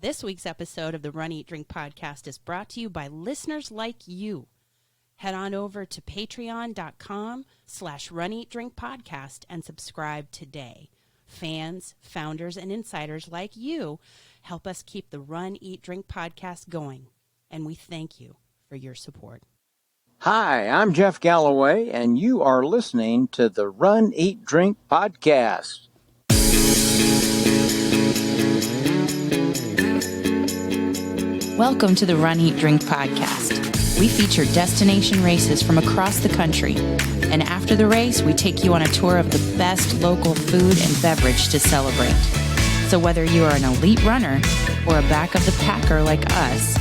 This week's episode of the Run, Eat, Drink podcast is brought to you by listeners like you. Head on over to patreon.com/runeatdrinkpodcast and subscribe today. Fans, founders, and insiders like you help us keep the Run, Eat, Drink podcast going, and we thank you for your support. Hi, I'm Jeff Galloway, and you are listening to the Run, Eat, Drink podcast. Welcome to the Run, Eat, Drink podcast. We feature destination races from across the country. And after the race, we take you on a tour of the best local food and beverage to celebrate. So whether you are an elite runner or a back of the packer like us,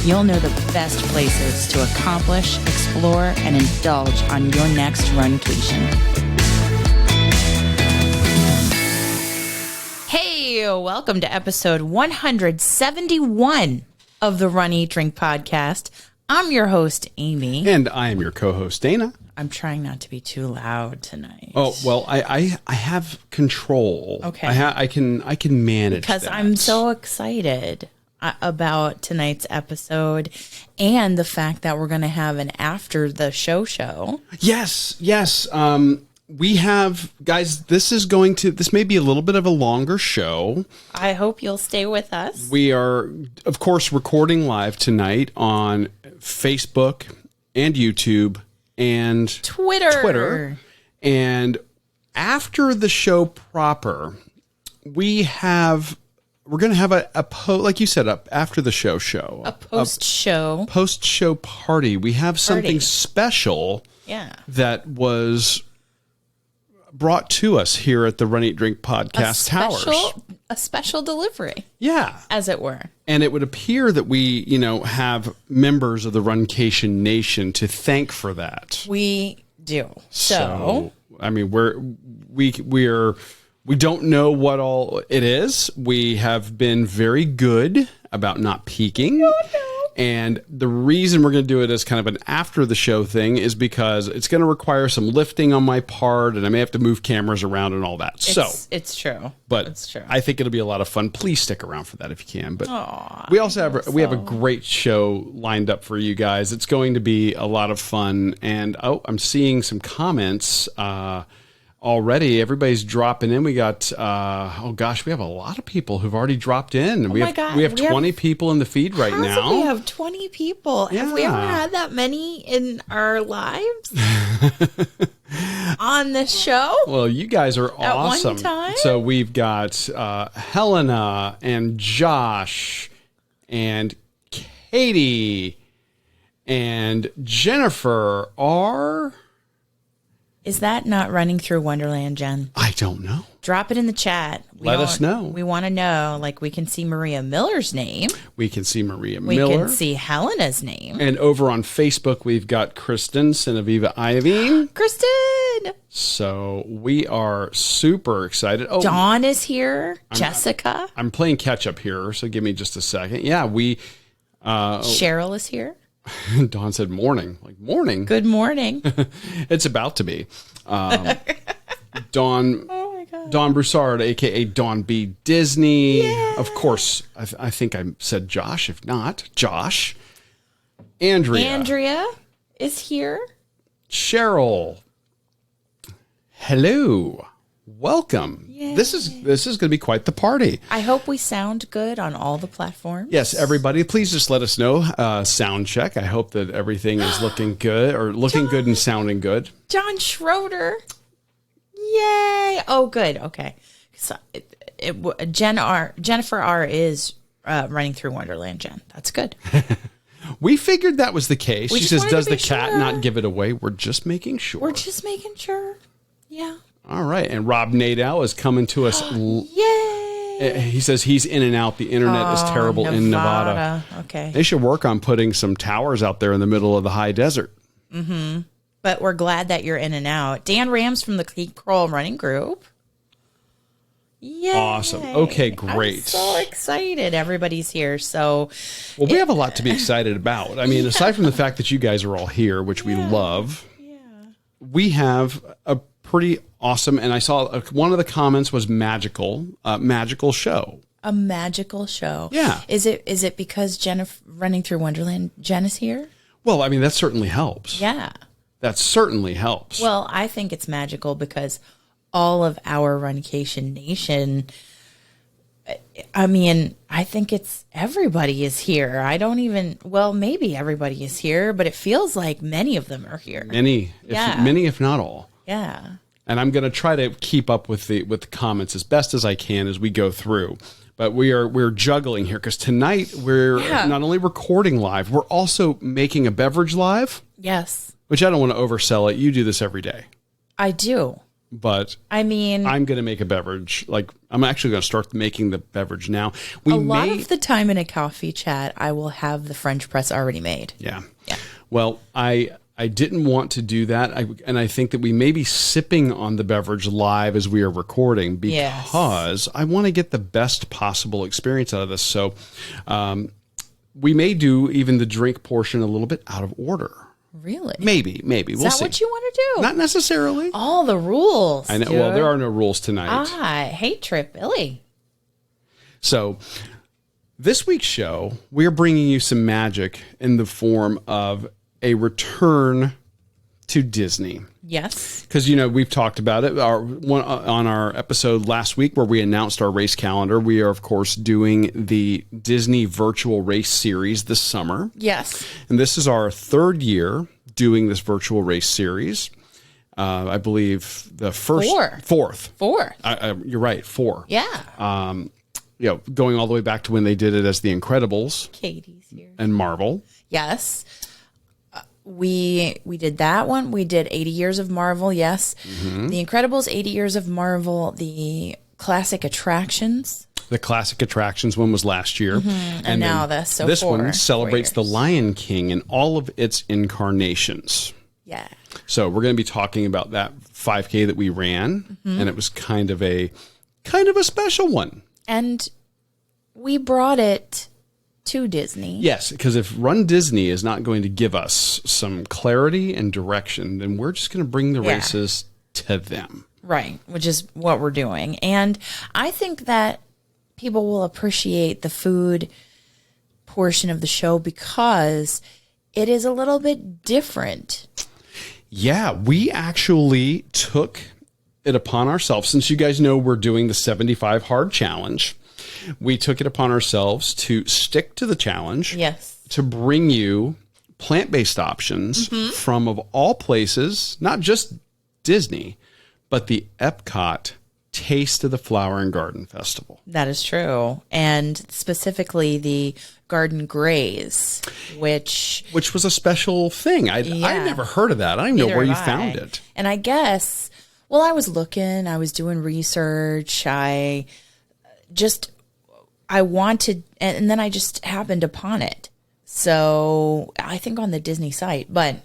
you'll know the best places to accomplish, explore, and indulge on your next runcation. Hey, welcome to episode 171 of the Run, Eat, Drink podcast. I'm your host, Amy. And I am your co-host, Dana. I'm trying not to be too loud tonight. Oh, well, I have control. Okay. I can manage because that. I'm so excited about tonight's episode and the fact that we're going to have an after the show. Yes. We have, guys, this may be a little bit of a longer show. I hope you'll stay with us. We are, of course, recording live tonight on Facebook and YouTube and Twitter. And after the show proper, we're going to have a like you said, after the show. A post-show party. We have something special that was brought to us here at the Run, Eat, Drink podcast towers. A special delivery. Yeah. As it were. And it would appear that we, have members of the Runcation Nation to thank for that. We do. So I mean, we don't know what all it is. We have been very good about not peeking. No. And the reason we're going to do it as kind of an after the show thing is because it's going to require some lifting on my part, and I may have to move cameras around and all that. It's true. But it's true. I think it'll be a lot of fun. Please stick around for that if you can. But we also have a great show lined up for you guys. It's going to be a lot of fun. And I'm seeing some comments already. Everybody's dropping in. We got, we have a lot of people who've already dropped in. We have 20 people in the feed right now. We have 20 people. Yeah. Have we ever had that many in our lives on this show? Well, you guys are awesome. At one time? So we've got Helena and Josh and Katie and Jennifer are... Is that not running through Wonderland, Jen? I don't know. Drop it in the chat. Let us know. We want to know. Like, we can see Maria Miller's name. We can see Maria Miller. We can see Helena's name. And over on Facebook, we've got Kristen Sinaviva Ivy. Kristen! So we are super excited. Oh, Dawn is here. Jessica. I'm playing catch up here, so give me just a second. Yeah, Cheryl is here. Dawn said morning. Like, morning? Good morning. It's about to be. Dawn, oh my God. Dawn Broussard, a.k.a. Dawn B. Disney. Yeah. Of course, I think I said Josh. If not, Josh. Andrea is here. Cheryl. Hello. Welcome. Yay. This is going to be quite the party. I hope we sound good on all the platforms. Yes, everybody, please just let us know. Sound check. I hope that everything is looking good good and sounding good. John Schroeder. Yay. Oh, good. Okay. So Jennifer R is running through Wonderland, Jen. That's good. We figured that was the case. She says, does the cat sure. not give it away? We're just making sure. Yeah. All right. And Rob Nadeau is coming to us. Yay. He says he's in and out. The internet is terrible in Nevada. Okay. They should work on putting some towers out there in the middle of the high desert. Mm-hmm. But we're glad that you're in and out. Dan Rams from the Keep Crawl Running Group. Yay. Awesome. Okay, great. I'm so excited. Everybody's here. So, well, we have a lot to be excited about. I mean, aside from the fact that you guys are all here, which we love, we have a pretty awesome, and I saw one of the comments was magical show. a magical show. Yeah. Is it because Running Through Wonderland, Jen is here? Well, I mean, that certainly helps. Yeah. That certainly helps. Well, I think it's magical because all of our Runcation Nation, I mean, I think it's everybody is here. Maybe everybody is here, but it feels like many of them are here. Many, if not all. Yeah. And I'm going to try to keep up with the comments as best as I can as we go through. But we're juggling here because tonight we're not only recording live, we're also making a beverage live. Yes. Which I don't want to oversell it. You do this every day. I do. But I mean, I'm going to make a beverage. Like, I'm actually going to start making the beverage now. A lot of the time in a coffee chat, I will have the French press already made. Yeah. Well, I didn't want to do that. And I think that we may be sipping on the beverage live as we are recording because I want to get the best possible experience out of this. So we may do even the drink portion a little bit out of order. Really? Maybe. We'll see. Is that what you want to do? Not necessarily. All the rules. I know. Well, there are no rules tonight. I hate Trip Billy. So this week's show, we're bringing you some magic in the form of a return to Disney. Yes. Because, we've talked about it on our episode last week where we announced our race calendar. We are, of course, doing the Disney virtual race series this summer. Yes. And this is our third year doing this virtual race series. I believe the fourth. You're right. 4. Yeah. Going all the way back to when they did it as The Incredibles. Katie's here. And Marvel. Yes. We did that one. We did 80 Years of Marvel, yes. Mm-hmm. The Incredibles, 80 Years of Marvel, the Classic Attractions. The Classic Attractions one was last year. Mm-hmm. And now this one celebrates The Lion King in all of its incarnations. Yeah. So we're going to be talking about that 5K that we ran, and it was kind of a special one. And we brought it to Disney. Yes, because if RunDisney is not going to give us some clarity and direction, then we're just going to bring the races to them. Right, which is what we're doing. And I think that people will appreciate the food portion of the show because it is a little bit different. Yeah, we actually took it upon ourselves, since you guys know we're doing the 75 hard challenge. We took it upon ourselves to stick to the challenge. Yes. To bring you plant-based options from, of all places, not just Disney, but the Epcot Taste of the Flower and Garden Festival. That is true. And specifically the Garden Graze, which was a special thing. I'd never heard of that. I don't even know where you found it. And I guess, I was looking, I was doing research. I wanted, and then I just happened upon it. So I think on the Disney site, but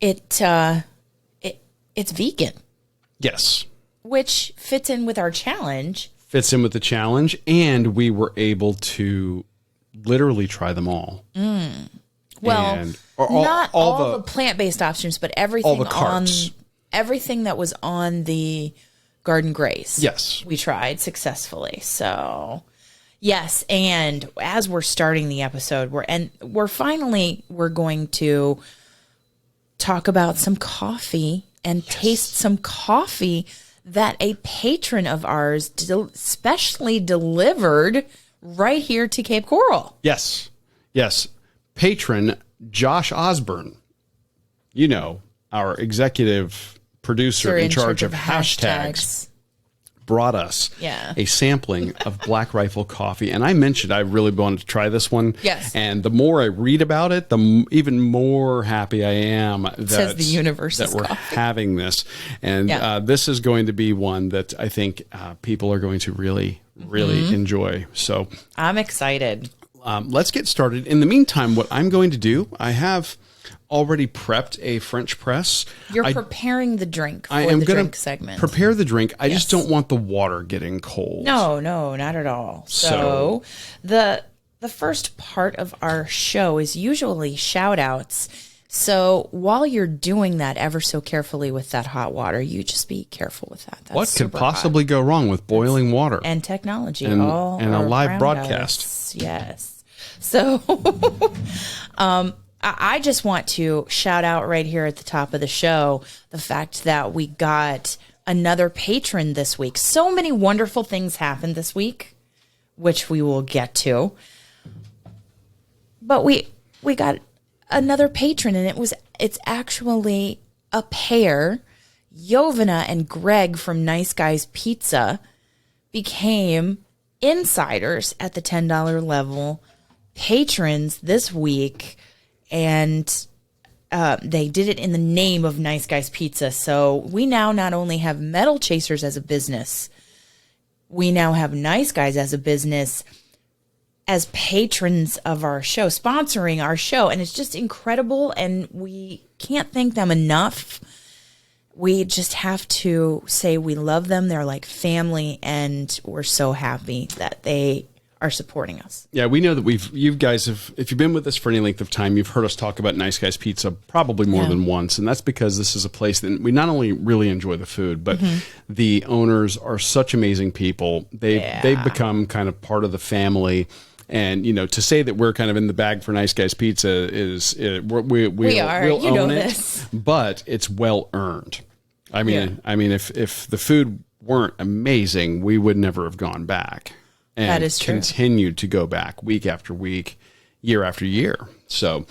it's vegan. Yes. Which fits in with our challenge. Fits in with the challenge, and we were able to literally try them all. Well, not all the plant-based options, but everything everything that was on the Garden Grace. Yes. We tried successfully. So, yes, and as we're starting the episode, we're going to talk about some coffee and taste some coffee that a patron of ours specially delivered right here to Cape Coral. Yes. Patron Josh Osborne, our executive producer in charge of hashtags, brought us a sampling of Black Rifle coffee. And I mentioned I really wanted to try this one. Yes. And the more I read about it, the even more happy I am that we're having this. And this is going to be one that I think people are going to really enjoy. So I'm excited. Let's get started. In the meantime, what I'm going to do, I have already prepped a French press. You're preparing the drink for the drink segment. Prepare the drink. I just don't want the water getting cold. No, not at all. So the first part of our show is usually shout outs So while you're doing that ever so carefully with that hot water, you just be careful with that. That's what could super possibly go wrong with boiling water? And technology. And a live around broadcast. us. Yes. So I just want to shout out right here at the top of the show the fact that we got another patron this week. So many wonderful things happened this week, which we will get to. But we got another patron, and it's actually a pair. Jovanna and Greg from Nice Guys Pizza became insiders at the $10 level, patrons this week, and they did it in the name of Nice Guys Pizza. So we now not only have Metal Chasers as a business, we now have Nice Guys as a business, as patrons of our show, sponsoring our show. And it's just incredible, and we can't thank them enough. We just have to say we love them. They're like family, and we're so happy that they are supporting us. Yeah, we know that you guys have, if you've been with us for any length of time, you've heard us talk about Nice Guys Pizza probably more than once. And that's because this is a place that we not only really enjoy the food, but the owners are such amazing people. They've become kind of part of the family. And, you know, to say that we're kind of in the bag for Nice Guys Pizza is, we are. We'll you know own this. But it's well earned. I mean, if the food weren't amazing, we would never have gone back. And that is true. Continued to go back week after week, year after year. So,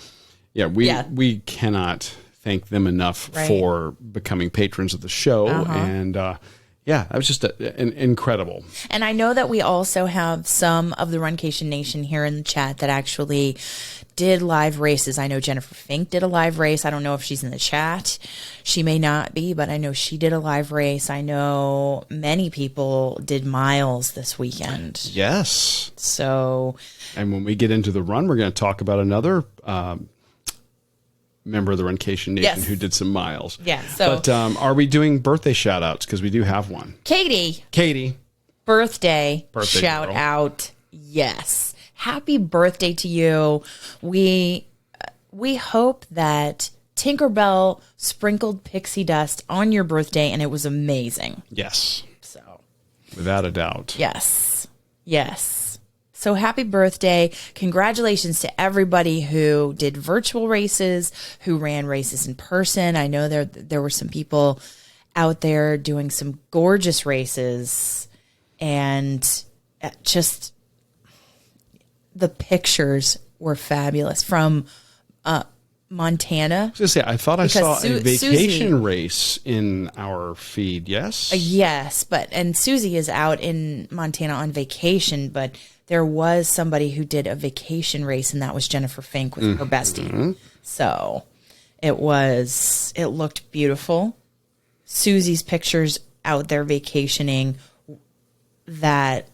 we cannot thank them enough for becoming patrons of the show. And, that was just incredible. And I know that we also have some of the Runcation Nation here in the chat that actually did live races. I know Jennifer Fink did a live race. I don't know if she's in the chat. She may not be, but I know she did a live race. I know many people did miles this weekend. Yes. So. And when we get into the run, we're going to talk about another member of the Runcation Nation who did some miles. Yeah. So, but are we doing birthday shout outs? Because we do have one. Katie. Birthday shout girl. Out. Yes. Happy birthday to you. We hope that Tinkerbell sprinkled pixie dust on your birthday and it was amazing. Yes. So. Without a doubt. Yes. So happy birthday. Congratulations to everybody who did virtual races, who ran races in person. I know there were some people out there doing some gorgeous races, and just the pictures were fabulous from Montana. I was going to say, I thought I saw a vacation Susie, race in our feed, yes? Yes, and Susie is out in Montana on vacation, but there was somebody who did a vacation race, and that was Jennifer Fink with her bestie. So it looked beautiful. Susie's pictures out there vacationing, that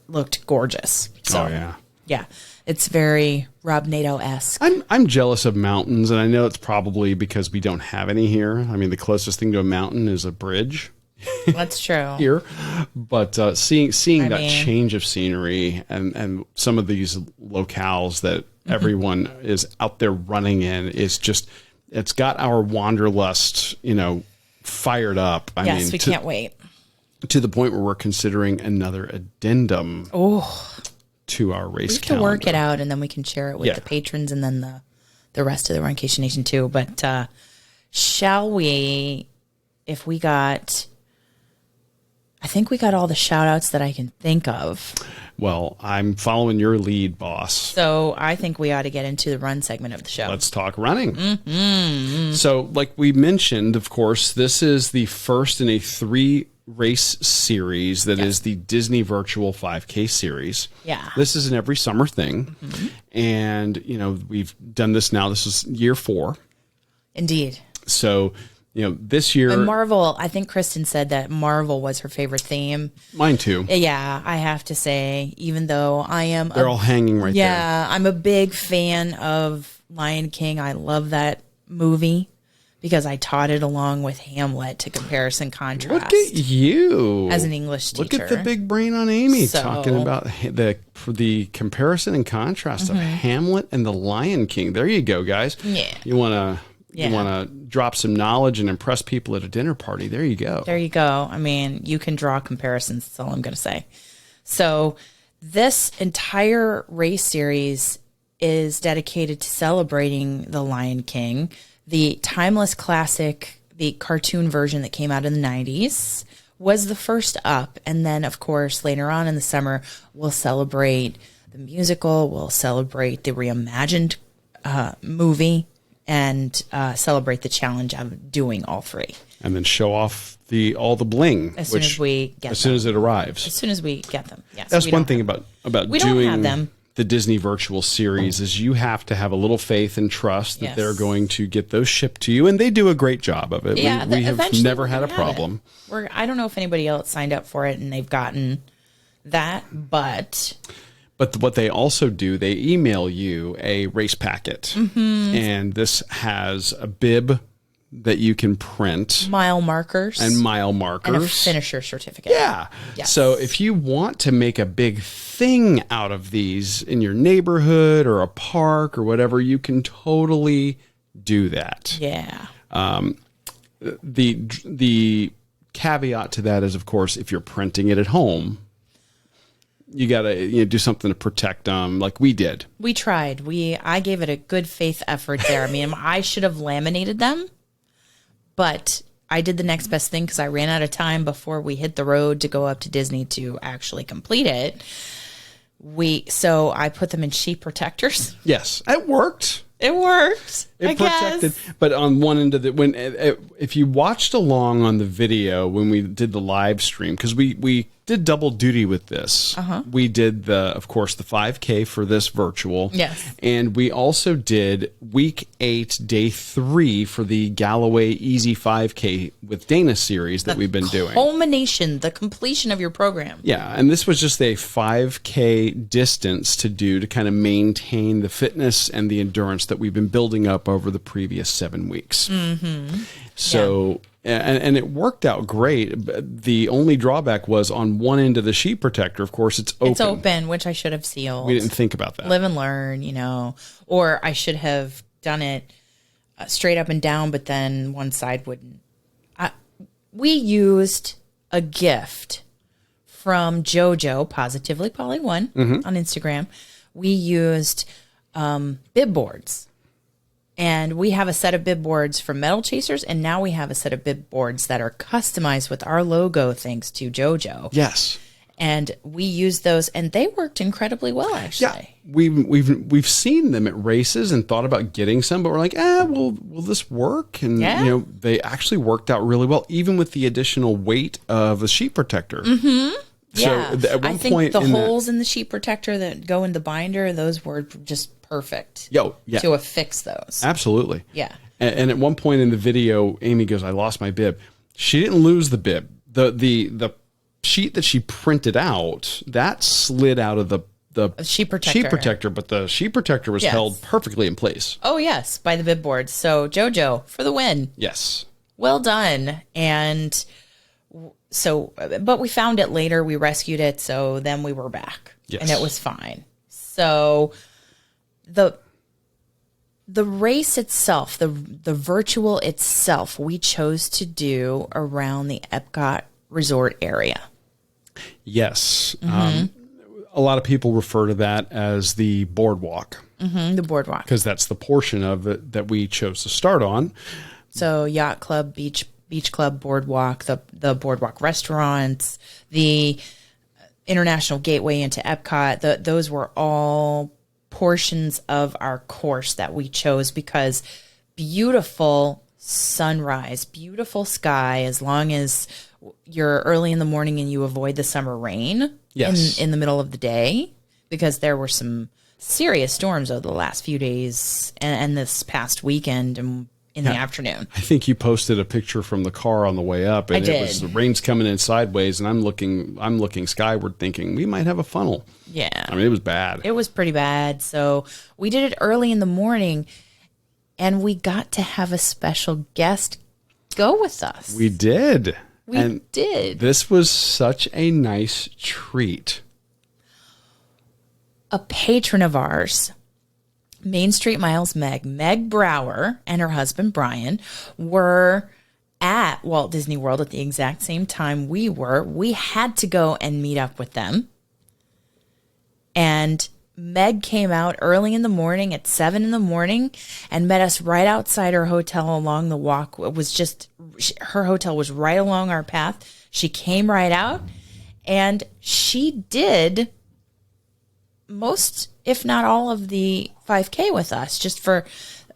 looked gorgeous. So, yeah, it's very Rob Nato-esque. I'm jealous of mountains, and I know it's probably because we don't have any here. I mean, the closest thing to a mountain is a bridge. That's true. Here, but seeing that change of scenery and some of these locales that everyone is out there running in is just, it's got our wanderlust, fired up. I mean, we can't wait. To the point where we're considering another addendum to our race. We have to work it out, and then we can share it with the patrons and then the rest of the Runcation Nation too. But shall we? If we got. I think we got all the shout outs that I can think of. Well, I'm following your lead, boss. So I think we ought to get into the run segment of the show. Let's talk running. So like we mentioned, of course, this is the first in a 3-race series that is the Disney Virtual 5K series. Yeah. This is an every summer thing. And, we've done this now. This is year 4. Indeed. So... this year... And Marvel, I think Kristen said that Marvel was her favorite theme. Mine too. Yeah, I have to say, even though I am... They're all hanging right there. Yeah, I'm a big fan of Lion King. I love that movie because I taught it along with Hamlet to comparison contrast. Look at you. As an English teacher. Look at the big brain on Amy So- talking about the comparison and contrast of Hamlet and the Lion King. There you go, guys. Yeah. You want to drop some knowledge and impress people at a dinner party. There you go. There you go. I mean, you can draw comparisons. That's all I'm going to say. So this entire race series is dedicated to celebrating the Lion King, the timeless classic. The cartoon version that came out in the 90s was the first up. And then, of course, later on in the summer, we'll celebrate the musical, we'll celebrate the reimagined movie, and celebrate the challenge of doing all three. And then show off all the bling As soon as we get as soon as it arrives. As soon as we get them. Yes. That's one thing about we don't doing have them. the Disney virtual series is you have to have a little faith and trust that Yes. they're going to get those shipped to you, and they do a great job of it. Yeah, we have eventually never we're had a gonna have problem. it. I don't know if anybody else signed up for it and they've gotten that, but What they also do, they email you a race packet, and this has a bib that you can print mile markers and mile markers. and a finisher certificate. Yeah. Yes. So if you want to make a big thing out of these in your neighborhood or a park or whatever, you can totally do that. Yeah. The caveat to that is, of course, if you're printing it at home, you got to do something to protect them like we did. We tried. I gave it a good faith effort there. I mean, I should have laminated them, but I did the next best thing because I ran out of time before we hit the road to go up to Disney to actually complete it. So I put them in sheet protectors. Yes, it worked. It worked. It protected, but on one end of if you watched along on the video when we did the live stream, because we did double duty with this. We did of course, the 5K for this virtual. Yes. And we also did week 8, day 3 for the Galloway Easy 5K with Dana series that we've been doing. Culmination, the completion of your program. Yeah, and this was just a 5K distance to do to kind of maintain the fitness and the endurance that we've been building up over the previous 7 weeks. So, and it worked out great. The only drawback was on one end of the sheet protector, of course, it's open. It's open, which I should have sealed. We didn't think about that. Live and learn, or I should have done it straight up and down, but then one side wouldn't. We used a gift from JoJo, Positively Polly 1 on Instagram. We used bib boards. And we have a set of bib boards from Metal Chasers, and now we have a set of bib boards that are customized with our logo thanks to JoJo. Yes. And we used those, and they worked incredibly well, actually. Yeah, we've seen them at races and thought about getting some, but we're like, will this work? And they actually worked out really well, even with the additional weight of a sheet protector. So at one I think point the holes in the sheet protector that go in the binder, those were just perfect to affix those. Absolutely. Yeah. And at one point in the video, Amy goes, I lost my bib. She didn't lose the bib. The sheet that she printed out, that slid out of the sheet protector. But the sheet protector was held perfectly in place. Oh, yes, by the bib boards. So, JoJo, for the win. Yes. Well done. And so, but we found it later. We rescued it. So then we were back. Yes. And it was fine. So the race itself, the virtual itself, we chose to do around the Epcot resort area. Yes. A lot of people refer to that as the boardwalk. The boardwalk. Because that's the portion of it that we chose to start on. So yacht club, beach club, boardwalk, the boardwalk restaurants, the international gateway into Epcot, those were all portions of our course that we chose because beautiful sunrise, beautiful sky, as long as you're early in the morning and you avoid the summer rain in the middle of the day, because there were some serious storms over the last few days and this past weekend and in the afternoon. I think you posted a picture from the car on the way up, and it was the rain's coming in sideways, and I'm looking skyward, thinking we might have a funnel. Yeah, I mean, it was bad. It was pretty bad. So we did it early in the morning, and we got to have a special guest go with us. We did. We did. This was such a nice treat. A patron of ours, Main Street Miles Meg Brower, and her husband Brian were at Walt Disney World at the exact same time we were. We had to go and meet up with them. And Meg came out early in the morning at 7 in the morning and met us right outside her hotel along the walk. It was just, her hotel was right along our path. She came right out and she did most, if not all, of the 5K with us.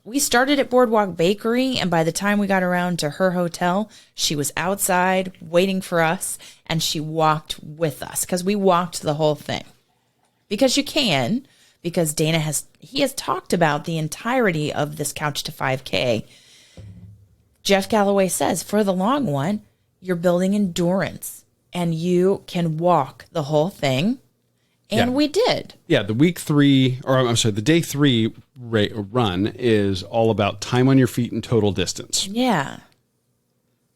We started at Boardwalk Bakery, and by the time we got around to her hotel, she was outside waiting for us, and she walked with us because we walked the whole thing. Because Dana has talked about the entirety of this Couch to 5K. Jeff Galloway says, for the long one, you're building endurance, and you can walk the whole thing. And we did. Yeah, the the day 3 run is all about time on your feet and total distance. Yeah.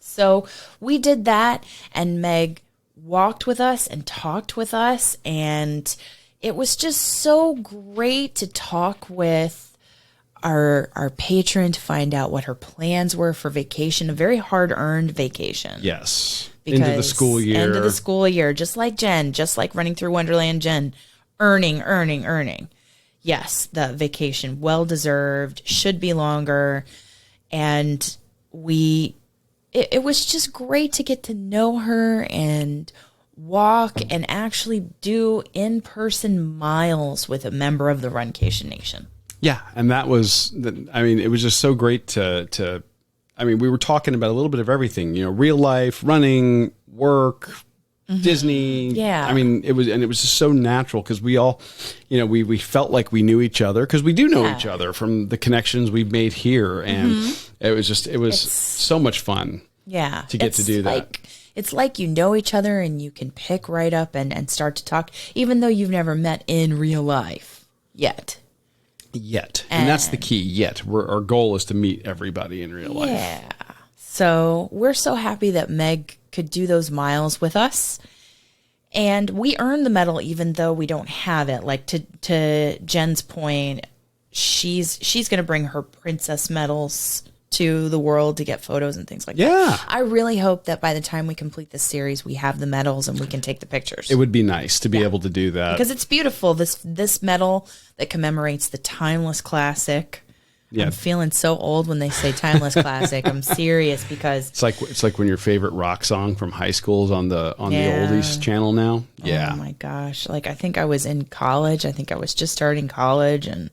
So we did that, and Meg walked with us and talked with us, and it was just so great to talk with our patron to find out what her plans were for vacation, a very hard-earned vacation. Yes. Into the school year. Just like Jen, just like running through Wonderland Jen. Earning. Yes, the vacation, well-deserved, should be longer. And it was just great to get to know her and walk and actually do in-person miles with a member of the Runcation Nation. Yeah, and it was just so great to we were talking about a little bit of everything, real life, running, work, Disney. Yeah. It was just so natural because we all, we felt like we knew each other because we do know each other from the connections we've made here. And it was so much fun. Yeah. To get to do that. It's like you know each other and you can pick right up and start to talk, even though you've never met in real life yet. And that's the key. Our goal is to meet everybody in real life. Yeah. So we're so happy that Meg could do those miles with us. And we earned the medal even though we don't have it. Like to Jen's point, she's going to bring her princess medals to the world to get photos and things like that. I really hope that by the time we complete this series, we have the medals and we can take the pictures. It would be nice to be able to do that. Because it's beautiful. This medal that commemorates the timeless classic. Yeah. I'm feeling so old when they say timeless classic. I'm serious because it's like when your favorite rock song from high school is on the oldies channel now. Yeah. Oh my gosh. Like I think I was in college. I think I was just starting college and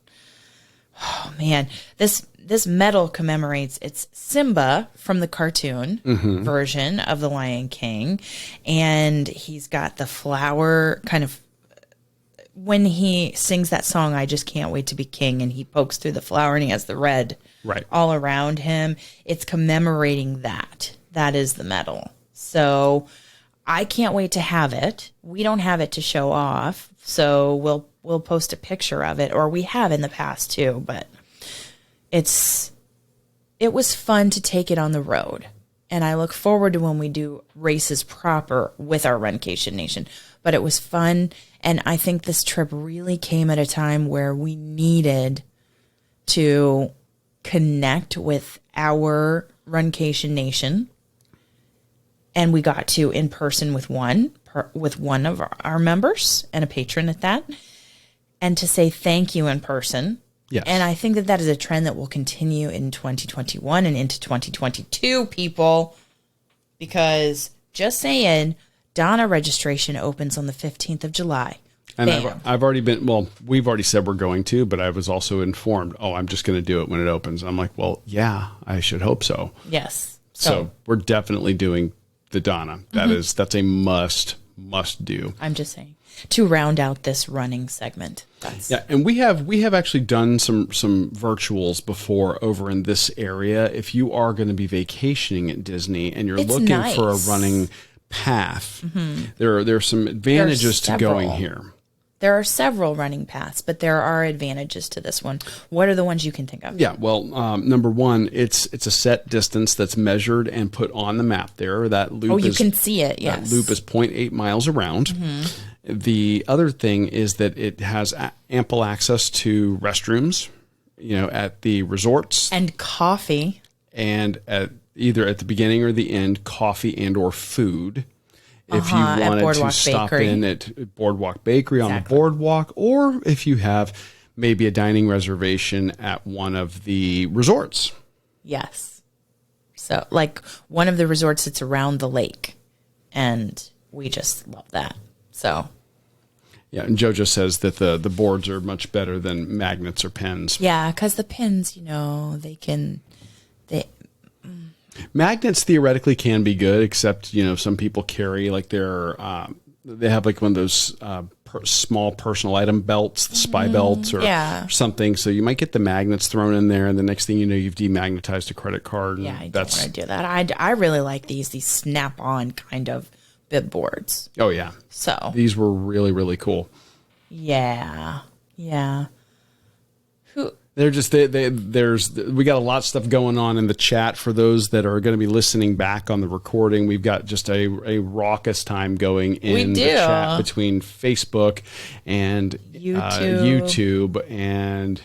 oh man, this medal commemorates it's Simba from the cartoon version of The Lion King, and he's got the flower kind of when he sings that song, I Just Can't Wait to Be King, and he pokes through the flower and he has the red all around him. It's commemorating that. That is the medal. So I can't wait to have it. We don't have it to show off, so we'll post a picture of it, or we have in the past too, but it was fun to take it on the road. And I look forward to when we do races proper with our Runcation Nation. But it was fun, and I think this trip really came at a time where we needed to connect with our Runcation Nation. And we got to in person with one of our members and a patron at that, and to say thank you in person. Yes. And I think that is a trend that will continue in 2021 and into 2022, people, because just saying, Donna registration opens on the 15th of July. And I've already we've already said we're going to, but I was also informed, I'm just going to do it when it opens. I'm like, well, yeah, I should hope so. Yes. So we're definitely doing the Donna. That's a must do. I'm just saying, to round out this running segment. And we have actually done some virtuals before over in this area. If you are going to be vacationing at Disney and you're looking for a running path, there are some advantages to going here. There are several running paths, but there are advantages to this one. What are the ones you can think of? Yeah, well, number one, it's a set distance that's measured and put on the map there. That loop you can see it, yes. That loop is 0.8 miles around. The other thing is that it has ample access to restrooms, at the resorts. And coffee. And either at the beginning or the end, coffee and or food. If you wanted to stop in at Boardwalk Bakery on the boardwalk, or if you have maybe a dining reservation at one of the resorts. Yes. So like one of the resorts that's around the lake. And we just love that. So. Yeah, and JoJo says that the boards are much better than magnets or pens. Yeah, because the pins, Magnets theoretically can be good, except some people carry like they have like one of those small personal item belts, the spy belts or something. So you might get the magnets thrown in there, and the next thing you know, you've demagnetized a credit card. Yeah, I don't want to do that. I really like these snap-on kind of bib boards. Oh yeah, so these were really, really cool. Yeah. They're just we got a lot of stuff going on in the chat for those that are going to be listening back on the recording. We've got just a raucous time going in the chat between Facebook and YouTube, and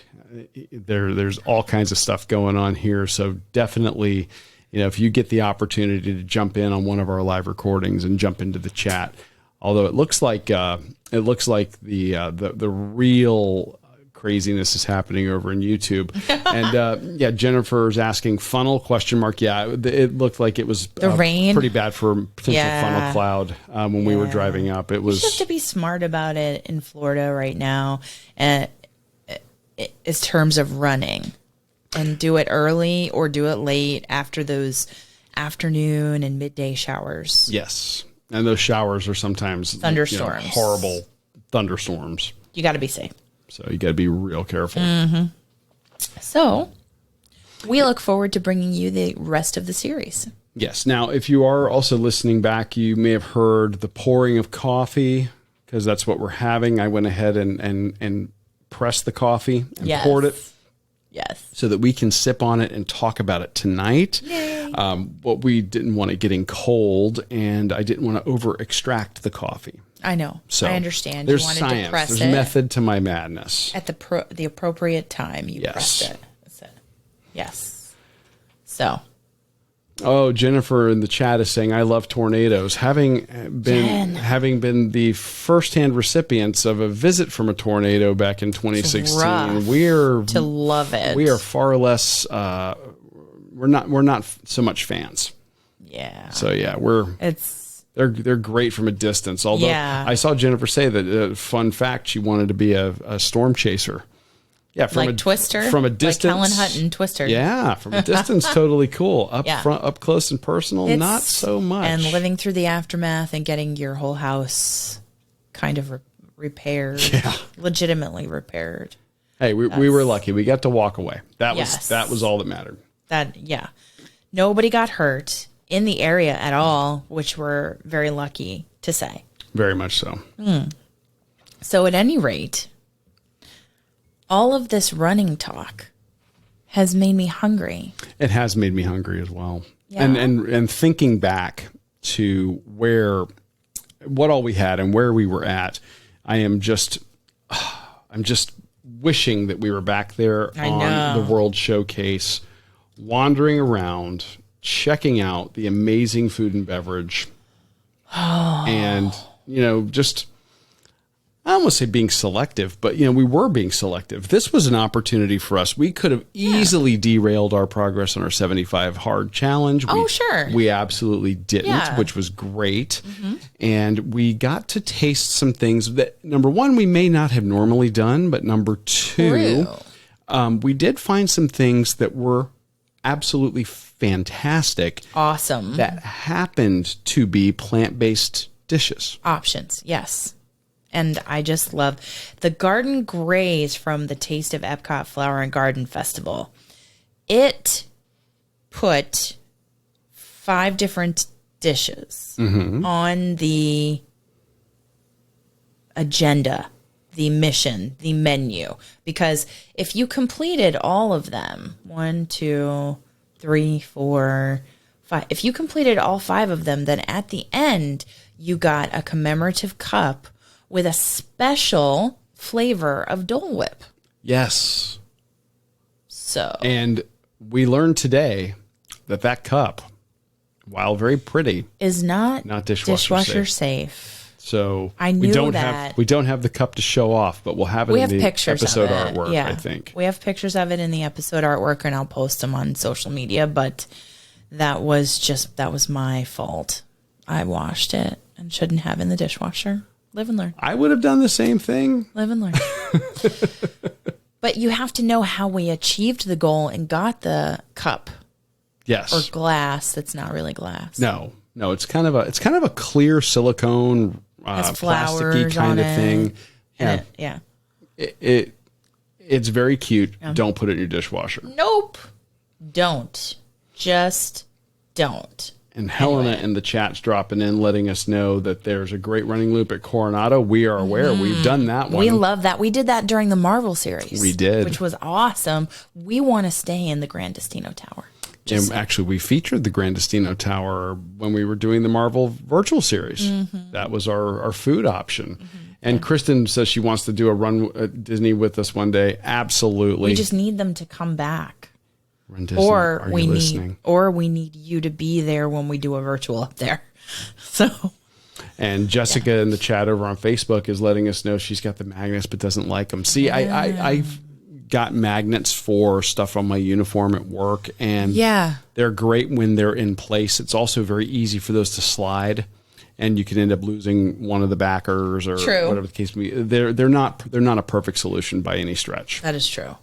there's all kinds of stuff going on here. So definitely, if you get the opportunity to jump in on one of our live recordings and jump into the chat, although it looks like the real craziness is happening over in YouTube. And Jennifer's asking funnel ? Yeah, it looked like it was the rain pretty bad for potential funnel cloud when we were driving up. It was. You have to be smart about it in Florida right now, and in terms of running, and do it early or do it late after those afternoon and midday showers. Yes, and those showers are sometimes thunderstorms, horrible thunderstorms. You got to be safe. So you got to be real careful. So we look forward to bringing you the rest of the series. Yes. Now, if you are also listening back, you may have heard the pouring of coffee, because that's what we're having. I went ahead and pressed the coffee and poured it. Yes. So that we can sip on it and talk about it tonight. Yay. But we didn't want it getting cold, and I didn't want to over extract the coffee. I know. So I understand. There's you wanted science. To press there's it method to my madness. at the appropriate time. You pressed it. Yes. So. Oh, Jennifer in the chat is saying, "I love tornadoes." Having been the firsthand recipients of a visit from a tornado back in 2016, we're to love it. We are far less. We're not so much fans. Yeah. So yeah, they're great from a distance. Although I saw Jennifer say that fun fact, she wanted to be a storm chaser. Yeah, from Twister, from a distance, like Helen Hunt and Twister. Yeah, from a distance, totally cool. Front, up close and personal, not so much. And living through the aftermath and getting your whole house kind of repaired, legitimately repaired. Hey, we were lucky. We got to walk away. That was all that mattered. Nobody got hurt in the area at all, which we're very lucky to say. Very much so. So at any rate, all of this running talk has made me hungry. It has made me hungry as well. Yeah. And thinking back to what all we had and where we were at, I'm just wishing that we were back there on the World Showcase, wandering around, checking out the amazing food and beverage. And, just, I almost say being selective, but, we were being selective. This was an opportunity for us. We could have easily derailed our progress on our 75 hard challenge. We absolutely didn't, which was great. And we got to taste some things that, number one, we may not have normally done, but number two, we did find some things that were absolutely fantastic. Awesome. That happened to be plant-based dishes. Options, yes. And I just love the Garden Graze from the Taste of Epcot Flower and Garden Festival. It put 5 different dishes on the agenda the mission, the menu. Because if you completed all of them, 1, 2, 3, 4, 5, if you completed all 5 of them, then at the end, you got a commemorative cup with a special flavor of Dole Whip. Yes. So. And we learned today that cup, while very pretty, is not dishwasher safe. So I knew we don't have the cup to show off, but we'll have it in the episode artwork, yeah. I think. We have pictures of it in the episode artwork, and I'll post them on social media, but that was my fault. I washed it and shouldn't have in the dishwasher. Live and learn. I would have done the same thing. Live and learn. But you have to know how we achieved the goal and got the cup. Yes. Or glass that's not really glass. No, it's kind of a clear silicone plasticky kind of thing. Yeah. It's very cute. Yeah. Don't put it in your dishwasher. Nope. Don't. Just don't. And Helena in the chat's dropping in, letting us know that there's a great running loop at Coronado. We are aware. We've done that one. We love that. We did that during the Marvel series. We did. Which was awesome. We want to stay in the Gran Destino Tower. And actually, we featured the Gran Destino Tower when we were doing the Marvel virtual series. Mm-hmm. That was our food option. Mm-hmm. And Kristen says she wants to do a run at Disney with us one day. Absolutely. We just need them to come back. Run Disney. Are you listening? We need you to be there when we do a virtual up there. So. And Jessica in the chat over on Facebook is letting us know she's got the magnets but doesn't like them. See, I've got magnets for stuff on my uniform at work, and they're great when they're in place. It's also very easy for those to slide, and you can end up losing one of the backers or whatever the case may be. They're not a perfect solution by any stretch. That is true.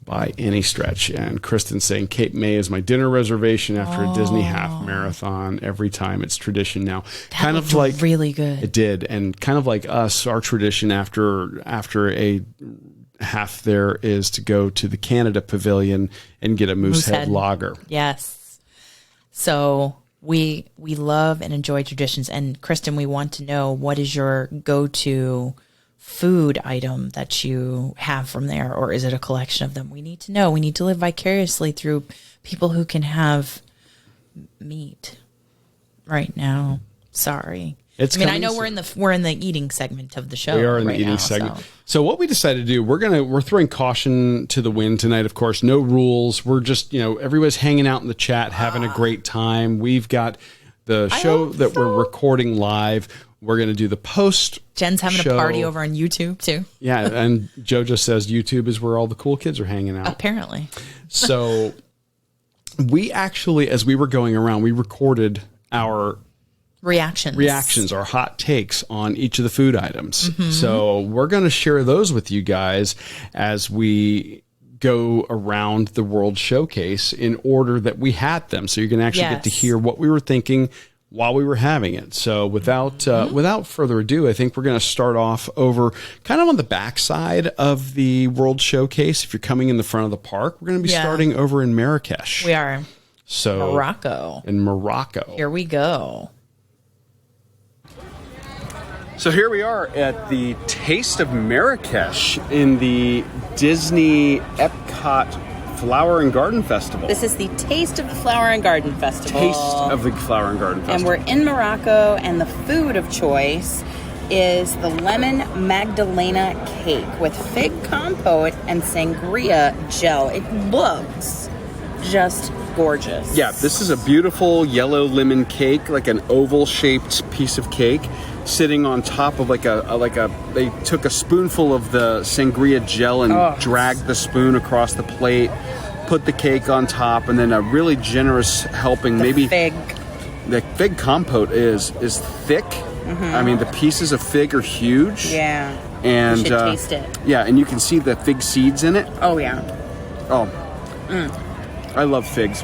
By any stretch. And Kristen's saying Cape May is my dinner reservation after a Disney half marathon. Every time, it's tradition now. That kind of like really good. It did, and kind of like us, our tradition after a half there is to go to the Canada Pavilion and get a Moosehead lager. Yes. So we love and enjoy traditions. And Kristen, we want to know, what is your go-to food item that you have from there, or is it a collection of them? We need to know. We need to live vicariously through people who can have meat right now. Sorry. I know we're in the eating segment of the show. We are in the eating segment. So what we decided to do, we're throwing caution to the wind tonight. Of course, no rules. We're just, everybody's hanging out in the chat, having a great time. We've got the show that we're recording live. We're going to do the post. Jen's having a party over on YouTube too. Yeah, and JoJo says YouTube is where all the cool kids are hanging out. Apparently. So we actually, as we were going around, we recorded our reactions, our hot takes on each of the food items. Mm-hmm. So we're going to share those with you guys as we go around the World Showcase in order that we had them. So you're going to actually get to hear what we were thinking while we were having it. So without further ado, I think we're going to start off over kind of on the backside of the World Showcase. If you're coming in the front of the park, we're going to be starting over in Marrakesh. We are. So Morocco. In Morocco. Here we go. So here we are at the Taste of Marrakesh in the Disney Epcot Flower and Garden Festival. This is the Taste of the Flower and Garden Festival. Taste of the Flower and Garden Festival. And we're in Morocco, and the food of choice is the lemon Magdalena cake with fig compote and sangria gel. It looks just gorgeous. Yeah, this is a beautiful yellow lemon cake, like an oval-shaped piece of cake, sitting on top of they took a spoonful of the sangria gel and dragged the spoon across the plate, put the cake on top, and then a really generous helping. The fig compote is thick. Mm-hmm. I mean, the pieces of fig are huge. Yeah. And you should taste it. Yeah, and you can see the fig seeds in it. Oh yeah. Oh. I love figs.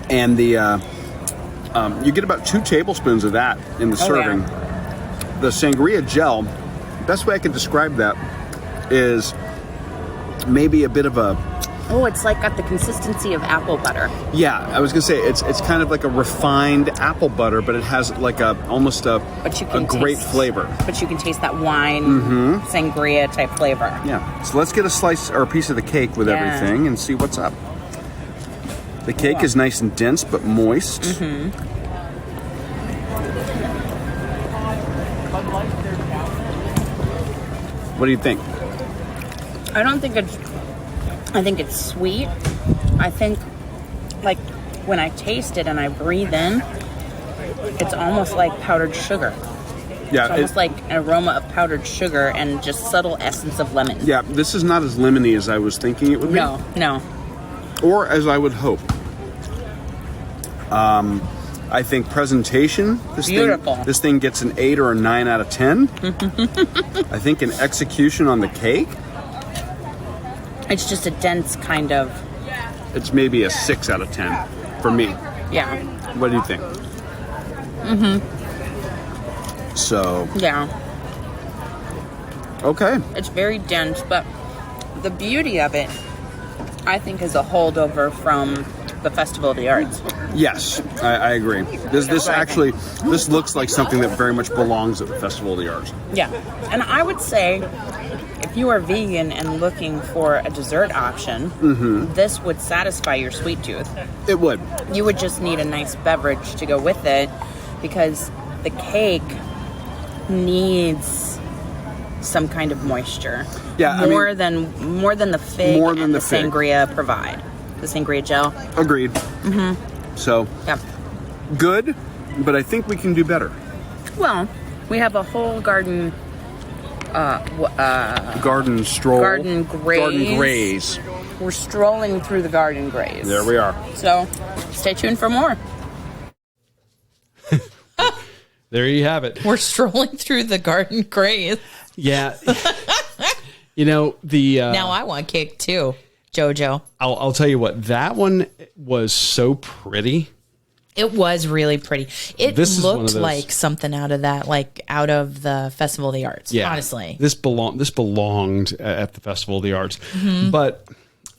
And the you get about 2 tablespoons of that in the serving. Yeah. The sangria gel, best way I can describe that is maybe a bit of a Oh, it's like got the consistency of apple butter. Yeah, I was gonna say it's kind of like a refined apple butter, but it has like almost a grape flavor. But you can taste that wine sangria type flavor. Yeah. So let's get a slice or a piece of the cake with everything and see what's up. The cake is nice and dense but moist. What do you think? I think it's sweet. I think, like, when I taste it and I breathe in, it's almost like powdered sugar. Yeah, it's almost like an aroma of powdered sugar and just subtle essence of lemon. Yeah, this is not as lemony as I was thinking it would be. No. Or as I would hope. I think presentation, Beautiful. This thing gets an 8 or a 9 out of 10. I think an execution on the cake, it's just a dense kind of... it's maybe a 6 out of 10 for me. Yeah. What do you think? So... yeah. Okay. It's very dense, but the beauty of it, I think, is a holdover from the Festival of the Arts. Yes, I agree. This looks like something that very much belongs at the Festival of the Arts. Yeah. And I would say, if you are vegan and looking for a dessert option, this would satisfy your sweet tooth. It would. You would just need a nice beverage to go with it, because the cake needs some kind of moisture. Yeah, more than the fig and the fig. sangria provide. The sangria gel. Agreed. So, yeah, good, but I think we can do better. Well, we have a whole garden Garden stroll. Garden graze. Garden graze. We're strolling through the garden graze. There we are. So, stay tuned for more. There you have it. We're strolling through the garden graze. Yeah. You know, the... now I want cake too, Jojo. I'll tell you what, that one was so pretty. It was really pretty. It This is one looked of those- like something out of that, like out of the Festival of the Arts, Yeah. honestly. This belonged at the Festival of the Arts. But,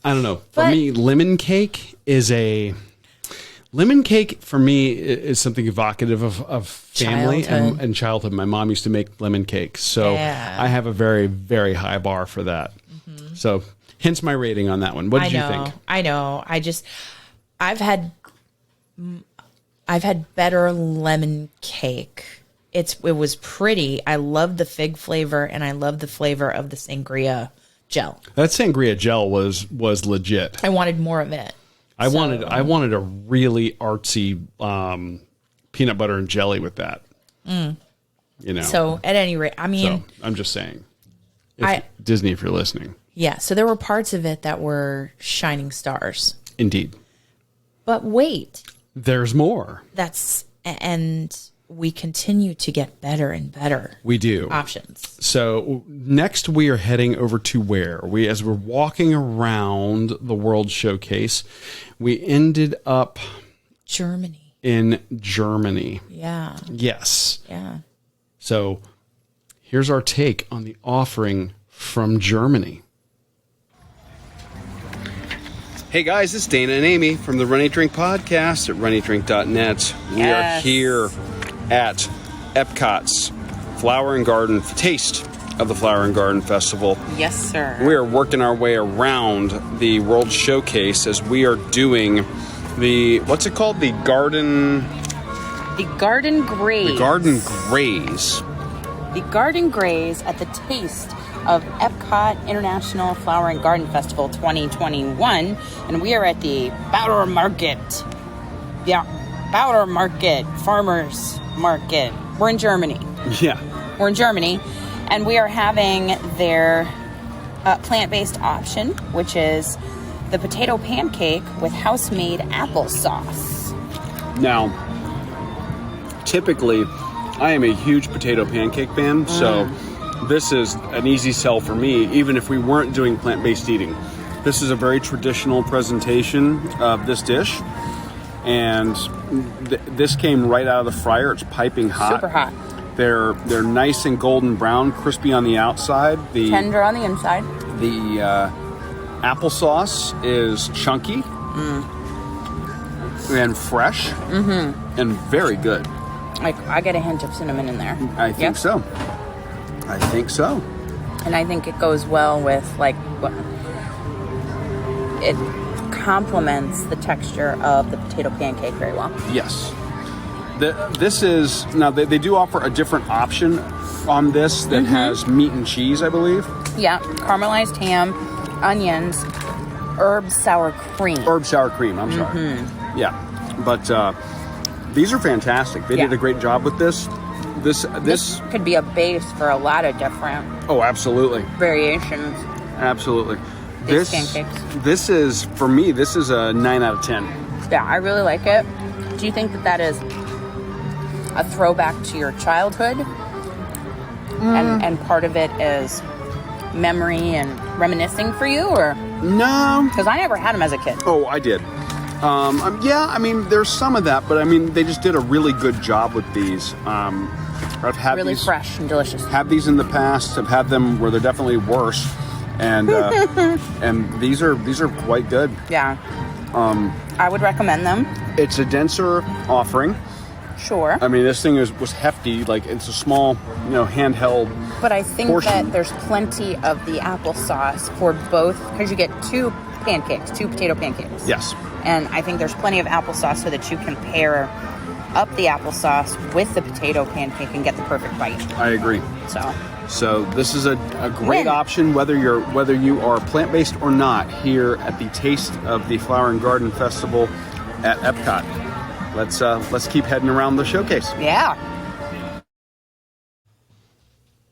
I don't know. For But- me, lemon cake is something evocative of family Childhood. and childhood. My mom used to make lemon cake. So Yeah. I have a very, very high bar for that. So hence my rating on that one. What did you think? I know. I've had better lemon cake. It was pretty. I love the fig flavor, and I love the flavor of the sangria gel. That sangria gel was legit. I wanted more of it. I wanted a really artsy peanut butter and jelly with that. You know. So at any rate, I mean, I'm just saying. Disney, if you're listening. yeah. So there were parts of it that were shining stars. Indeed. But wait, There's more. and we continue to get better and better. We do. Options. So next we are heading over to where? As we're walking around the World Showcase, we ended up Germany. in Germany. Yeah. Yes. Yeah. So here's our take on the offering from Germany. Hey guys, it's Dana and Amy from the Run Eat Drink podcast at runeatdrink.net. We Yes. are here at Epcot's Flower and Garden Taste of the Flower and Garden Festival. Yes, sir. We are working our way around the World Showcase as we are doing what's it called? The Garden Graze. The Garden Graze. The Garden Graze at the Taste of Epcot International Flower and Garden Festival 2021, and we are at the Bauer Market. Yeah, Bauer Market, Farmers Market. We're in Germany. Yeah. We're in Germany, and we are having their plant-based option, which is the potato pancake with house-made applesauce. Now, typically, I am a huge potato pancake fan, so this is an easy sell for me, even if we weren't doing plant-based eating. This is a very traditional presentation of this dish, and this came right out of the fryer. It's piping hot. Super hot. They're nice and golden brown, crispy on the outside. Tender on the inside. applesauce is chunky and fresh and very good. I get a hint of cinnamon in there. I think so. I think so. And I think it goes well with, like, it complements the texture of the potato pancake very well. Yes. This is, now they do offer a different option on this that has meat and cheese, I believe. Yeah, caramelized ham, onions, herb sour cream. Herb sour cream, I'm sorry. Yeah, but these are fantastic. They did a great job with this. This could be a base for a lot of different absolutely. variations. Absolutely. These pancakes. This is, for me, this is a 9 out of 10. Yeah, I really like it. Do you think that is a throwback to your childhood? And part of it is memory and reminiscing for you, or? No. Because I never had them as a kid. Oh, I did. Yeah, I mean, there's some of that, but I mean, they just did a really good job with these. I've had really these, fresh and delicious. Had these in the past. I've had them where they're definitely worse, and and these are quite good. Yeah. I would recommend them. It's a denser offering. Sure. I mean, this thing was hefty. Like, it's a small, handheld. But I think portion. that there's plenty of the applesauce for both, because you get two potato pancakes. Yes. And I think there's plenty of applesauce so that you can pair up the applesauce with the potato pancake and get the perfect bite. I agree. So this is a great option whether you are plant-based or not here at the Taste of the Flower and Garden Festival at Epcot. Let's keep heading around the showcase. Yeah.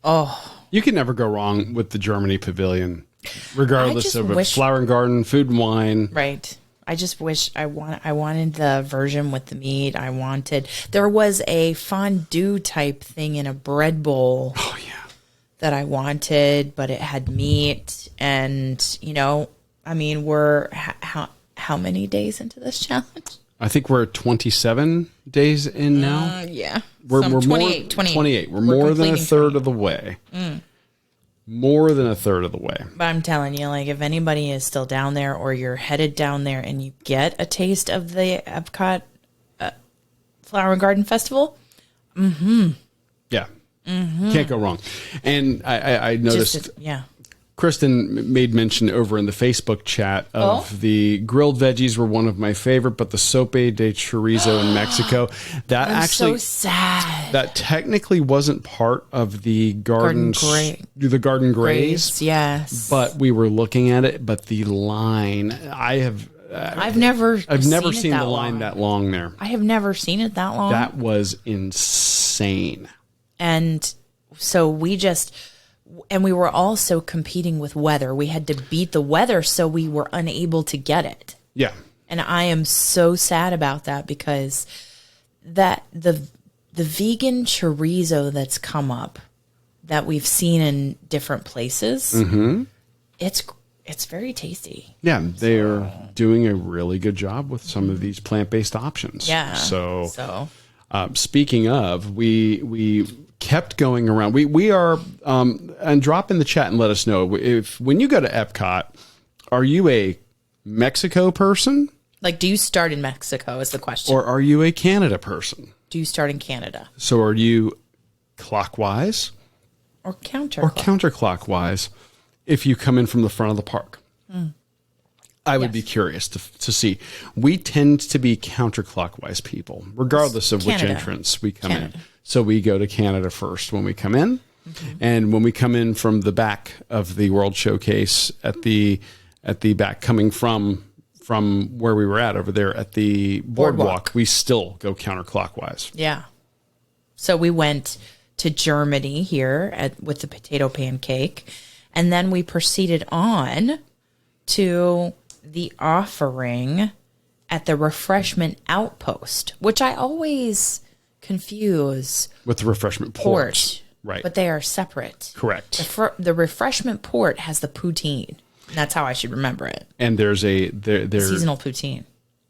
Oh, you can never go wrong with the Germany Pavilion, regardless of Flower and Garden, food and wine. Right. I just wish I wanted the version with the meat. There was a fondue type thing in a bread bowl. Oh yeah. That I wanted, but it had meat, and I mean, we're how many days into this challenge? I think we're 27 days in now. Yeah. We're 28. 28. We're more than a third of the way. More than a third of the way. But I'm telling you, like, if anybody is still down there or you're headed down there and you get a taste of the Epcot Flower and Garden Festival, yeah. Can't go wrong. And I noticed Kristen made mention over in the Facebook chat of the grilled veggies were one of my favorite, but the sope de chorizo in Mexico, that I'm actually so sad. That technically wasn't part of the garden graze. Yes. But we were looking at it, but the line, I've never seen the line that long there. I have never seen it that long. That was insane. And so we were also competing with weather. We had to beat the weather, so we were unable to get it. Yeah. And I am so sad about that, because the vegan chorizo that's come up that we've seen in different places, it's very tasty. Yeah, they are doing a really good job with some of these plant-based options. Yeah. So speaking of, we kept going around. We are, and drop in the chat and let us know when you go to Epcot, are you a Mexico person? Like, do you start in Mexico is the question. Or are you a Canada person? Do you start in Canada? So are you clockwise? Or counterclockwise? Or counterclockwise if you come in from the front of the park? I would be curious to see. We tend to be counterclockwise people, regardless of which entrance we come in. So we go to Canada first when we come in. And when we come in from the back of the World Showcase at the back, coming from where we were at over there at the boardwalk, we still go counterclockwise. Yeah. So we went to Germany here with the potato pancake, and then we proceeded on to the offering at the refreshment outpost, which I always confuse with the refreshment port. Right. But they are separate. Correct. The refreshment port has the poutine. That's how I should remember it. And there's seasonal poutine.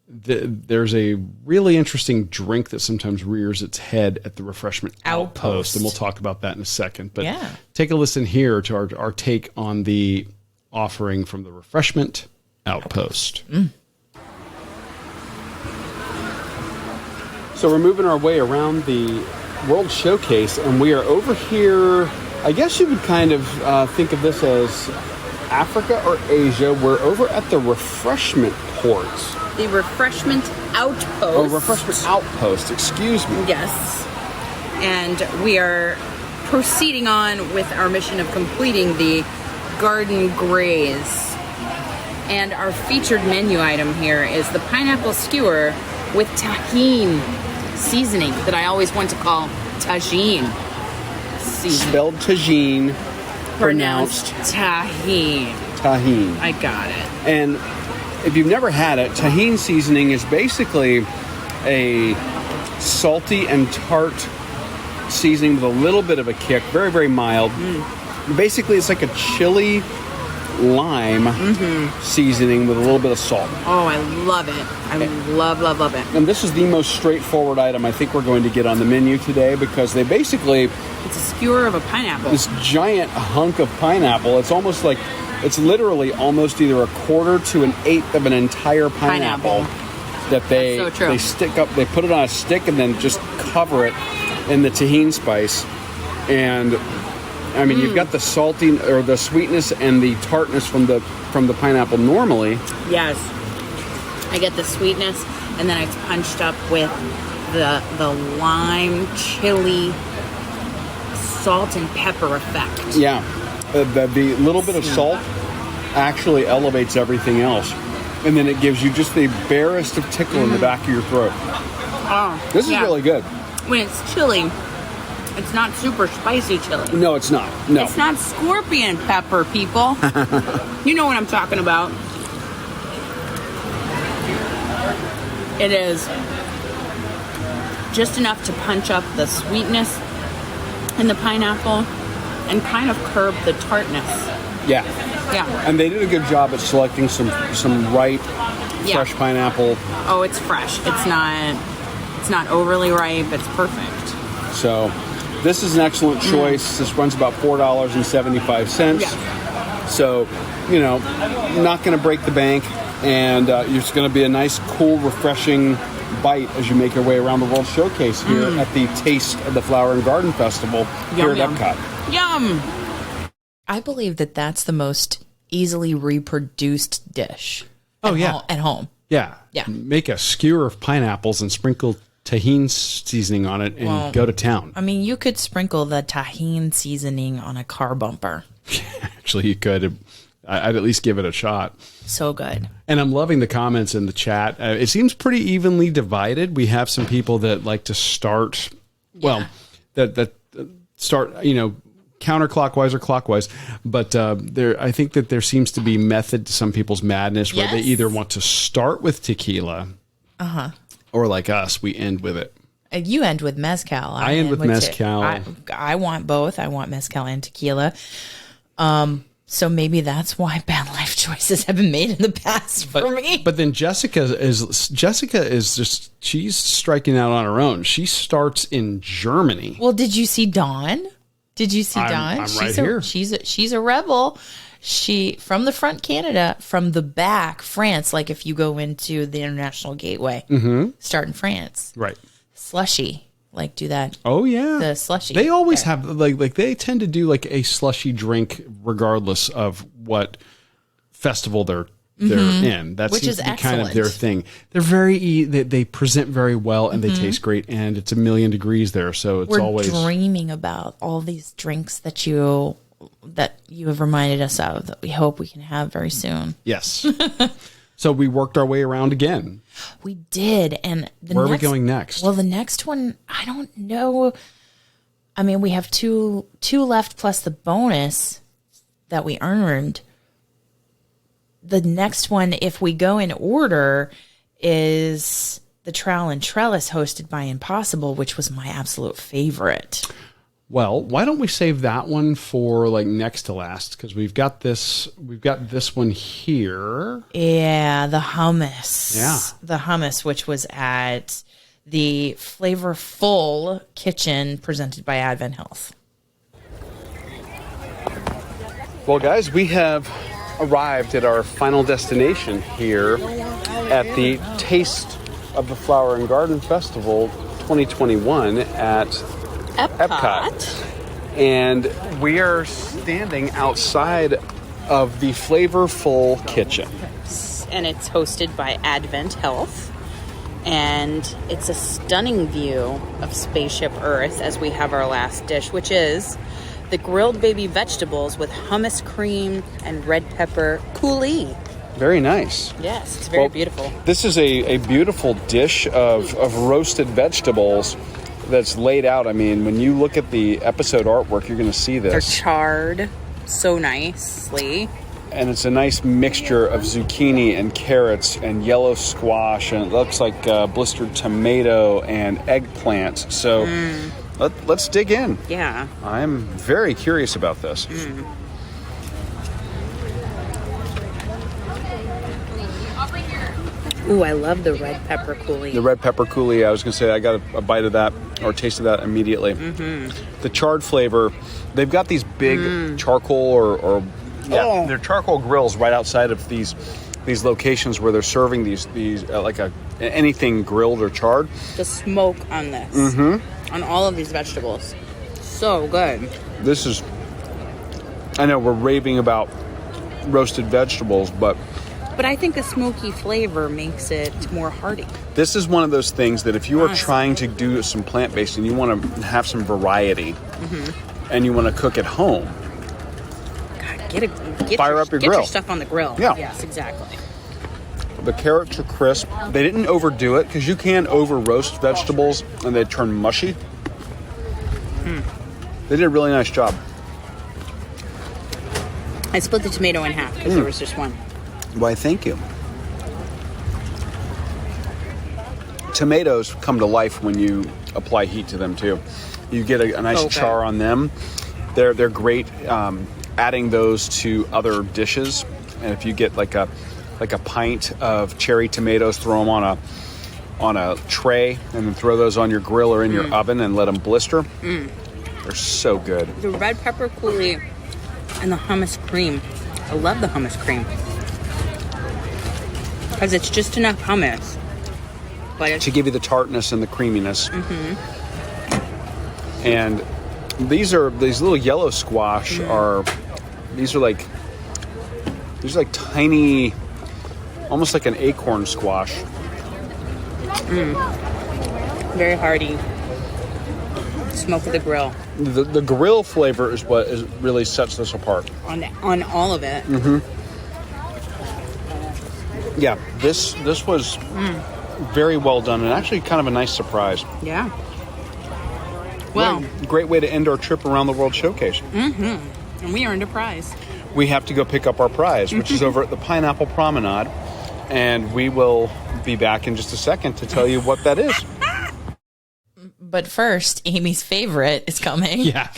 There's a really interesting drink that sometimes rears its head at the refreshment outpost, and we'll talk about that in a second. But take a listen here to our take on the offering from the Refreshment Outpost. So we're moving our way around the World Showcase, and we are over here. I guess you would kind of think of this as Africa or Asia. We're over at the Refreshment Port. The Refreshment Outpost. Oh, Refreshment Outpost, excuse me. Yes. And we are proceeding on with our mission of completing the Garden Graze. And our featured menu item here is the pineapple skewer with tahine seasoning that I always want to call tagine seasoning. Spelled tagine, pronounced tahine. tahine. I got it. And if you've never had it, tahine seasoning is basically a salty and tart seasoning with a little bit of a kick, very, very mild. Basically, it's like a chili lime seasoning with a little bit of salt. Oh, I love it. I love it. And this is the most straightforward item I think we're going to get on the menu today, because they basically... It's a skewer of a pineapple. This giant hunk of pineapple. It's almost like... It's literally almost either a quarter to an eighth of an entire pineapple. That they That's so true. they stick up. They put it on a stick and then just cover it in the tahine spice. And I mean, you've got the salty or the sweetness and the tartness from the pineapple normally. Yes. I get the sweetness, and then it's punched up with the lime, chili, salt, and pepper effect. Yeah. The little bit of salt actually elevates everything else. And then it gives you just the barest of tickle in the back of your throat. Oh, This is really good. When it's chili, it's not super spicy chili. No, it's not. No. It's not scorpion pepper, people. You know what I'm talking about. It is just enough to punch up the sweetness in the pineapple and kind of curb the tartness. Yeah. Yeah. And they did a good job at selecting some ripe, fresh pineapple. Oh, it's fresh. It's not overly ripe. It's perfect. So this is an excellent choice. This runs about $4.75. Yeah. So, you know, not going to break the bank. And it's going to be a nice, cool, refreshing bite as you make your way around the World Showcase here at the Taste of the Flower and Garden Festival here at Epcot. Yum! I believe that that's the most easily reproduced dish. Oh, At home. Yeah. Yeah. Make a skewer of pineapples and sprinkle tahine seasoning on it and go to town. I mean, you could sprinkle the tahine seasoning on a car bumper. Actually, you could. I'd at least give it a shot. So good. And I'm loving the comments in the chat. It seems pretty evenly divided. We have some people that like to start, that start, you know, counterclockwise or clockwise. But I think that there seems to be method to some people's madness where they either want to start with tequila, or like us, we end with it. You end with mezcal. I end with mezcal. I want both. I want mezcal and tequila. So maybe that's why bad life choices have been made in the past for me. But then Jessica is just, she's striking out on her own. She starts in Germany. Well, did you see Dawn? Did you see Dawn? I'm she's right here. She's a rebel. She from the front Canada, from the back France. Like if you go into the International Gateway, start in France. Right. Slushy. Like do that. Oh yeah, the slushy. They always have like they tend to do like a slushy drink regardless of what festival they're in. That's Which is kind of excellent. their thing. They're they present very well and they taste great, and it's 1,000,000 degrees there, so it's We're always dreaming about all these drinks that you have reminded us of that we hope we can have very soon. yes. So we worked our way around again. We did, and where are we going next? Well, the next one, I don't know. I mean, we have two left plus the bonus that we earned. The next one, if we go in order, is the Trowel and Trellis hosted by Impossible, which was my absolute favorite. Well, why don't we save that one for like next to last? Because we've got this one here. Yeah, the hummus. Yeah. The hummus, which was at the Flavorful Kitchen presented by Advent Health. Well, guys, we have arrived at our final destination here at the Taste of the Flower and Garden Festival 2021 at Epcot. And we are standing outside of the Flavorful Kitchen. And it's hosted by Advent Health. And it's a stunning view of Spaceship Earth as we have our last dish, which is the grilled baby vegetables with hummus cream and red pepper coulis. Very nice. Yes, it's very beautiful. This is a beautiful dish of roasted vegetables that's laid out. I mean, when you look at the episode artwork, you're going to see this. They're charred so nicely. And it's a nice mixture of zucchini and carrots and yellow squash, and it looks like blistered tomato and eggplant. So let's dig in. Yeah. I'm very curious about this. Ooh, I love the red pepper coulis. The red pepper coulis, I was going to say, I got a bite of that or taste of that immediately. The charred flavor, they've got these big charcoal they're charcoal grills right outside of these locations where they're serving these like anything grilled or charred. The smoke on this, on all of these vegetables, so good. This is, I know we're raving about roasted vegetables, but I think the smoky flavor makes it more hearty. This is one of those things that if you are trying to do some plant-based and you want to have some variety and you want to cook at home, fire up your grill. Get your stuff on the grill. Yeah. Yes, exactly. The carrots are crisp. They didn't overdo it because you can over roast vegetables and they turn mushy. They did a really nice job. I split the tomato in half because there was just one. Why, thank you. Tomatoes come to life when you apply heat to them too. You get a nice char on them. They're great. Adding those to other dishes, and if you get like a pint of cherry tomatoes, throw them on a tray, and then throw those on your grill or in your oven and let them blister. They're so good. The red pepper coulis and the hummus cream. I love the hummus cream because it's just enough hummus, but it's to give you the tartness and the creaminess. And these little yellow squash are like tiny, almost like an acorn squash. very hearty. Smoke of the grill. The grill flavor is what really sets this apart. On all of it. Yeah, this was very well done and actually kind of a nice surprise. Yeah. Well, great way to end our trip around the World Showcase. And we earned a prize. We have to go pick up our prize, which is over at the Pineapple Promenade, and we will be back in just a second to tell you what that is. But first, Amy's favorite is coming. Yeah,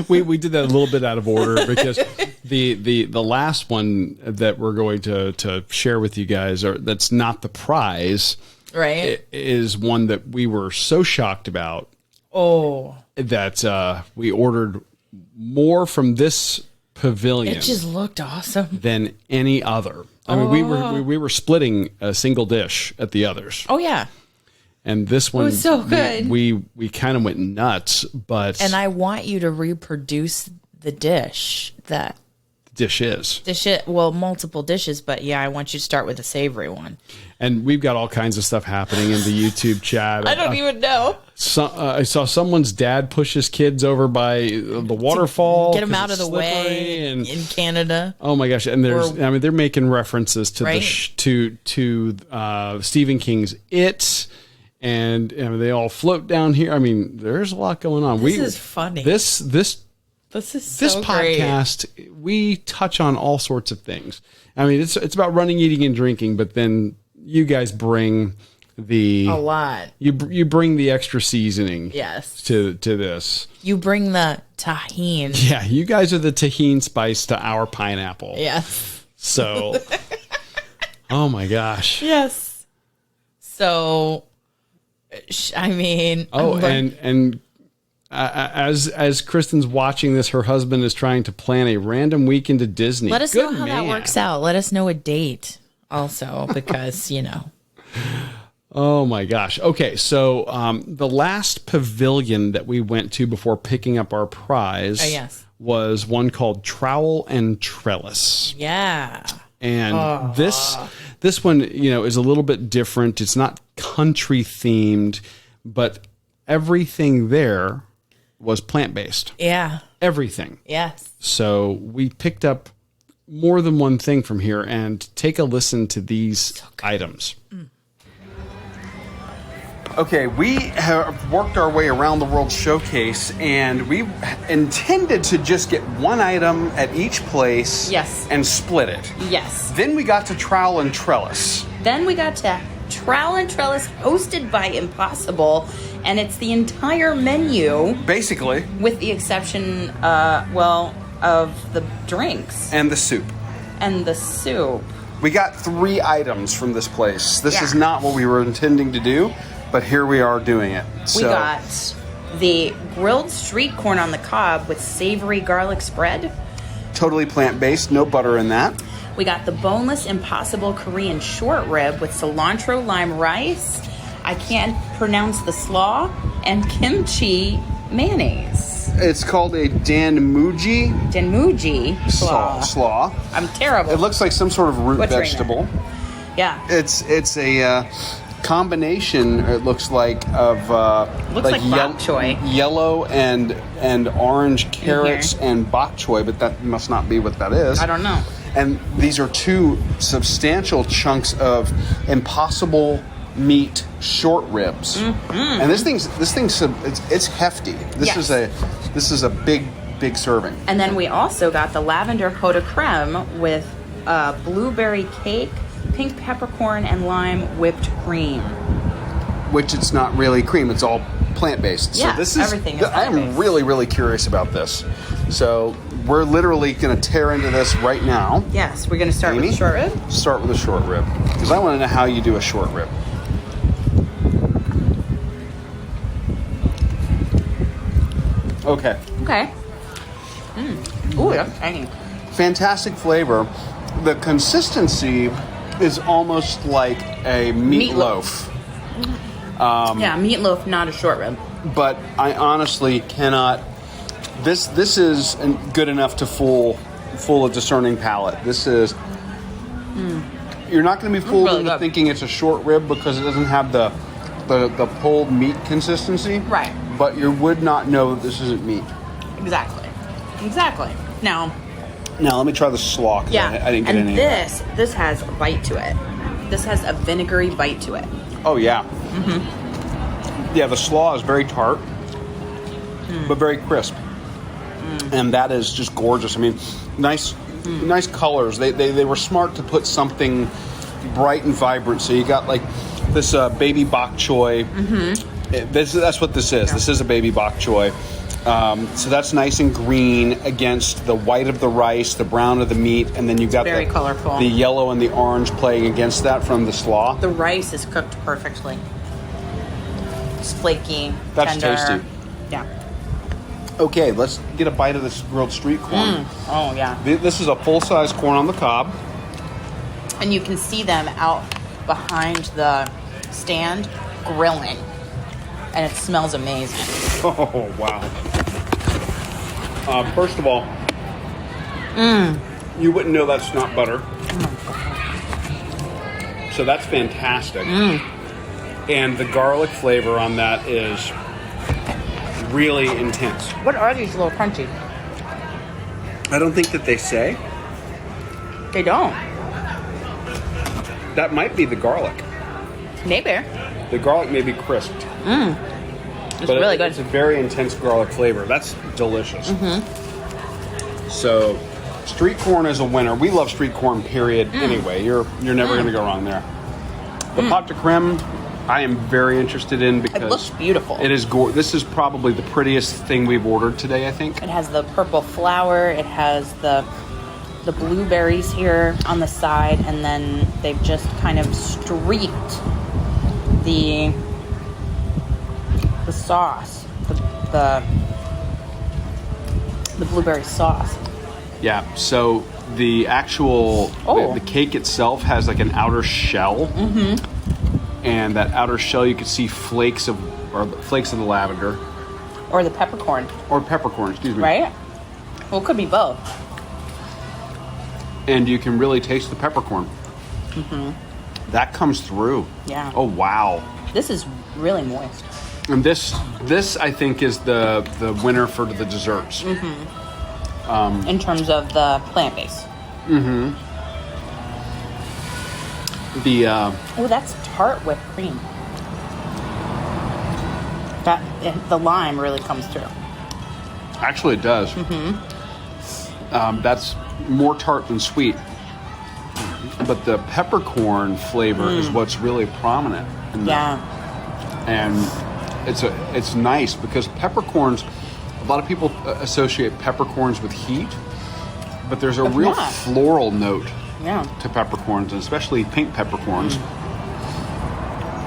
we did that a little bit out of order because the last one that we're going to share with you guys, that's not the prize, right? Is one that we were so shocked about. Oh, that we ordered more from this pavilion. It just looked awesome than any other. I mean, we were splitting a single dish at the others. Oh yeah. And this one was so good. We kind of went nuts, but I want you to reproduce the dish that dish is. Well, multiple dishes, but yeah, I want you to start with a savory one. And we've got all kinds of stuff happening in the YouTube chat. I don't even know. I saw someone's dad push his kids over by the waterfall. Get them out of the way in Canada. Oh my gosh! And they're making references to Stephen King's It. And they all float down here. I mean, there's a lot going on. This is funny. This is so podcast. Great. We touch on all sorts of things. I mean, it's about running, eating, and drinking. But then you guys bring a lot. You bring the extra seasoning. Yes. To this. You bring the tahini. Yeah, you guys are the tahini spice to our pineapple. Yes. So. Oh my gosh. Yes. So. I mean, and As Kristen's watching this, her husband is trying to plan a random weekend to Disney. Let us know how that works out. Let us know a date also, because, Oh my gosh. Okay. So, the last pavilion that we went to before picking up our prize was one called Trowel and Trellis. Yeah. And this one, is a little bit different. It's not country themed, but everything there was plant-based. Yeah. Everything. Yes. So we picked up more than one thing from here, and take a listen to these items. Okay, we have worked our way around the World Showcase, and we intended to just get one item at each place and split it. Yes. Then we got to Trowel and Trellis. Then we got to Trowel and Trellis, hosted by Impossible, and it's the entire menu. Basically. With the exception, of the drinks. And the soup. We got 3 items from this place. This is not what we were intending to do, but here we are doing it. We got the grilled street corn on the cob with savory garlic spread. Totally plant-based, no butter in that. We got the boneless Impossible Korean short rib with cilantro lime rice. I can't pronounce the slaw, and kimchi mayonnaise. It's called a danmuji slaw. I'm terrible. It looks like some sort of root vegetable. Yeah. It's a combination. It looks like of like bok choy, yellow and orange carrots and bok choy, but that must not be what that is. I don't know. And these are 2 substantial chunks of Impossible meat short ribs. And this thing's it's hefty. This is a big serving. And then we also got the lavender pot de creme with blueberry cake, pink peppercorn, and lime whipped cream. Which it's not really cream, it's all plant-based. Yeah, so this is everything is plant-based. I'm really, really curious about this. So we're literally going to tear into this right now. Yes, we're going to start with the short rib? Start with the short rib. Because I want to know how you do a short rib. Okay. Ooh, that's tangy. Fantastic flavor. The consistency is almost like a meatloaf. Meatloaf, not a short rib. But I honestly cannot. This is good enough to fool a discerning palate. This is. You're not going to be fooled really into good. thinking it's a short rib because it doesn't have the pulled meat consistency. Right. But you would not know that this isn't meat. Exactly. Now let me try the slaw because I didn't get any of that. This has a bite to it. This has a vinegary bite to it. Oh, yeah. Yeah, the slaw is very tart, but very crisp. And that is just gorgeous. I mean, nice colors. They were smart to put something bright and vibrant. So you got like this baby bok choy. That's what this is. Yeah. This is a baby bok choy. So that's nice and green against the white of the rice, the brown of the meat, and then you got very colorful. The yellow and the orange playing against that from the slaw. The rice is cooked perfectly. It's flaky, that's tender. Tasty. Yeah. Okay, let's get a bite of this grilled street corn. Oh, yeah. This is a full-size corn on the cob. And you can see them out behind the stand grilling. And it smells amazing. Oh, wow. First of all, you wouldn't know that's not butter. So that's fantastic. And the garlic flavor on that is really intense. What are these little crunchy? I don't think that they say. They don't. That might be the garlic. Maybe. The garlic may be crisped. It's really good. It's a very intense garlic flavor. That's delicious. So, street corn is a winner. We love street corn, period. Anyway, you're never going to go wrong there. The pot de creme, I am very interested in because it looks beautiful. It is this is probably the prettiest thing we've ordered today, I think. It has the purple flower. It has the blueberries here on the side, and then they've just kind of streaked the sauce, the the blueberry sauce. Yeah, so the actual the cake itself has like an outer shell, and that outer shell you can see flakes of the lavender Or the peppercorn. or peppercorn, excuse me. Right? Well, it could be both. And you can really taste the peppercorn. That comes through. Yeah. Oh wow. This is really moist. And this I think is the winner for the desserts. In terms of the plant base. The Oh, that's tart whipped cream. The lime really comes through. actually it does. That's more tart than sweet. But the peppercorn flavor is what's really prominent in that. Yeah. And it's nice because peppercorns, a lot of people associate peppercorns with heat, but there's a real not. floral note Yeah. to peppercorns, and especially pink peppercorns.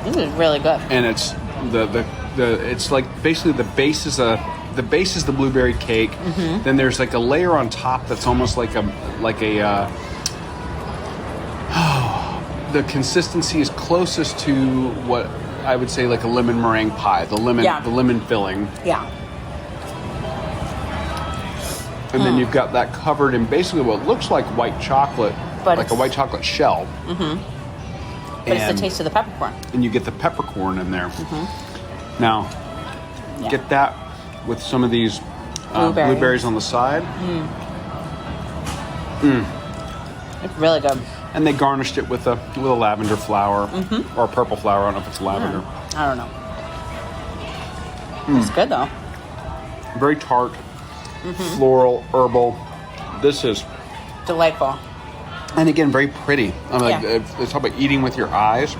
This is really good. And it's the it's like basically the base is the blueberry cake. Then there's like a layer on top that's almost like a the consistency is closest to what I would say like a lemon meringue pie, the lemon filling. Yeah. And then you've got that covered in basically what looks like white chocolate, But like a white chocolate shell. But it's the taste of the peppercorn. And you get the peppercorn in there. Now, Yeah. get that with some of these blueberries on the side. It's really good. And they garnished it with a lavender flower or a purple flower. I don't know if it's lavender. I don't know. It's good though. Very tart, floral, herbal. This is, Delightful. and again, very pretty. I mean, like, Yeah. it's talk about eating with your eyes.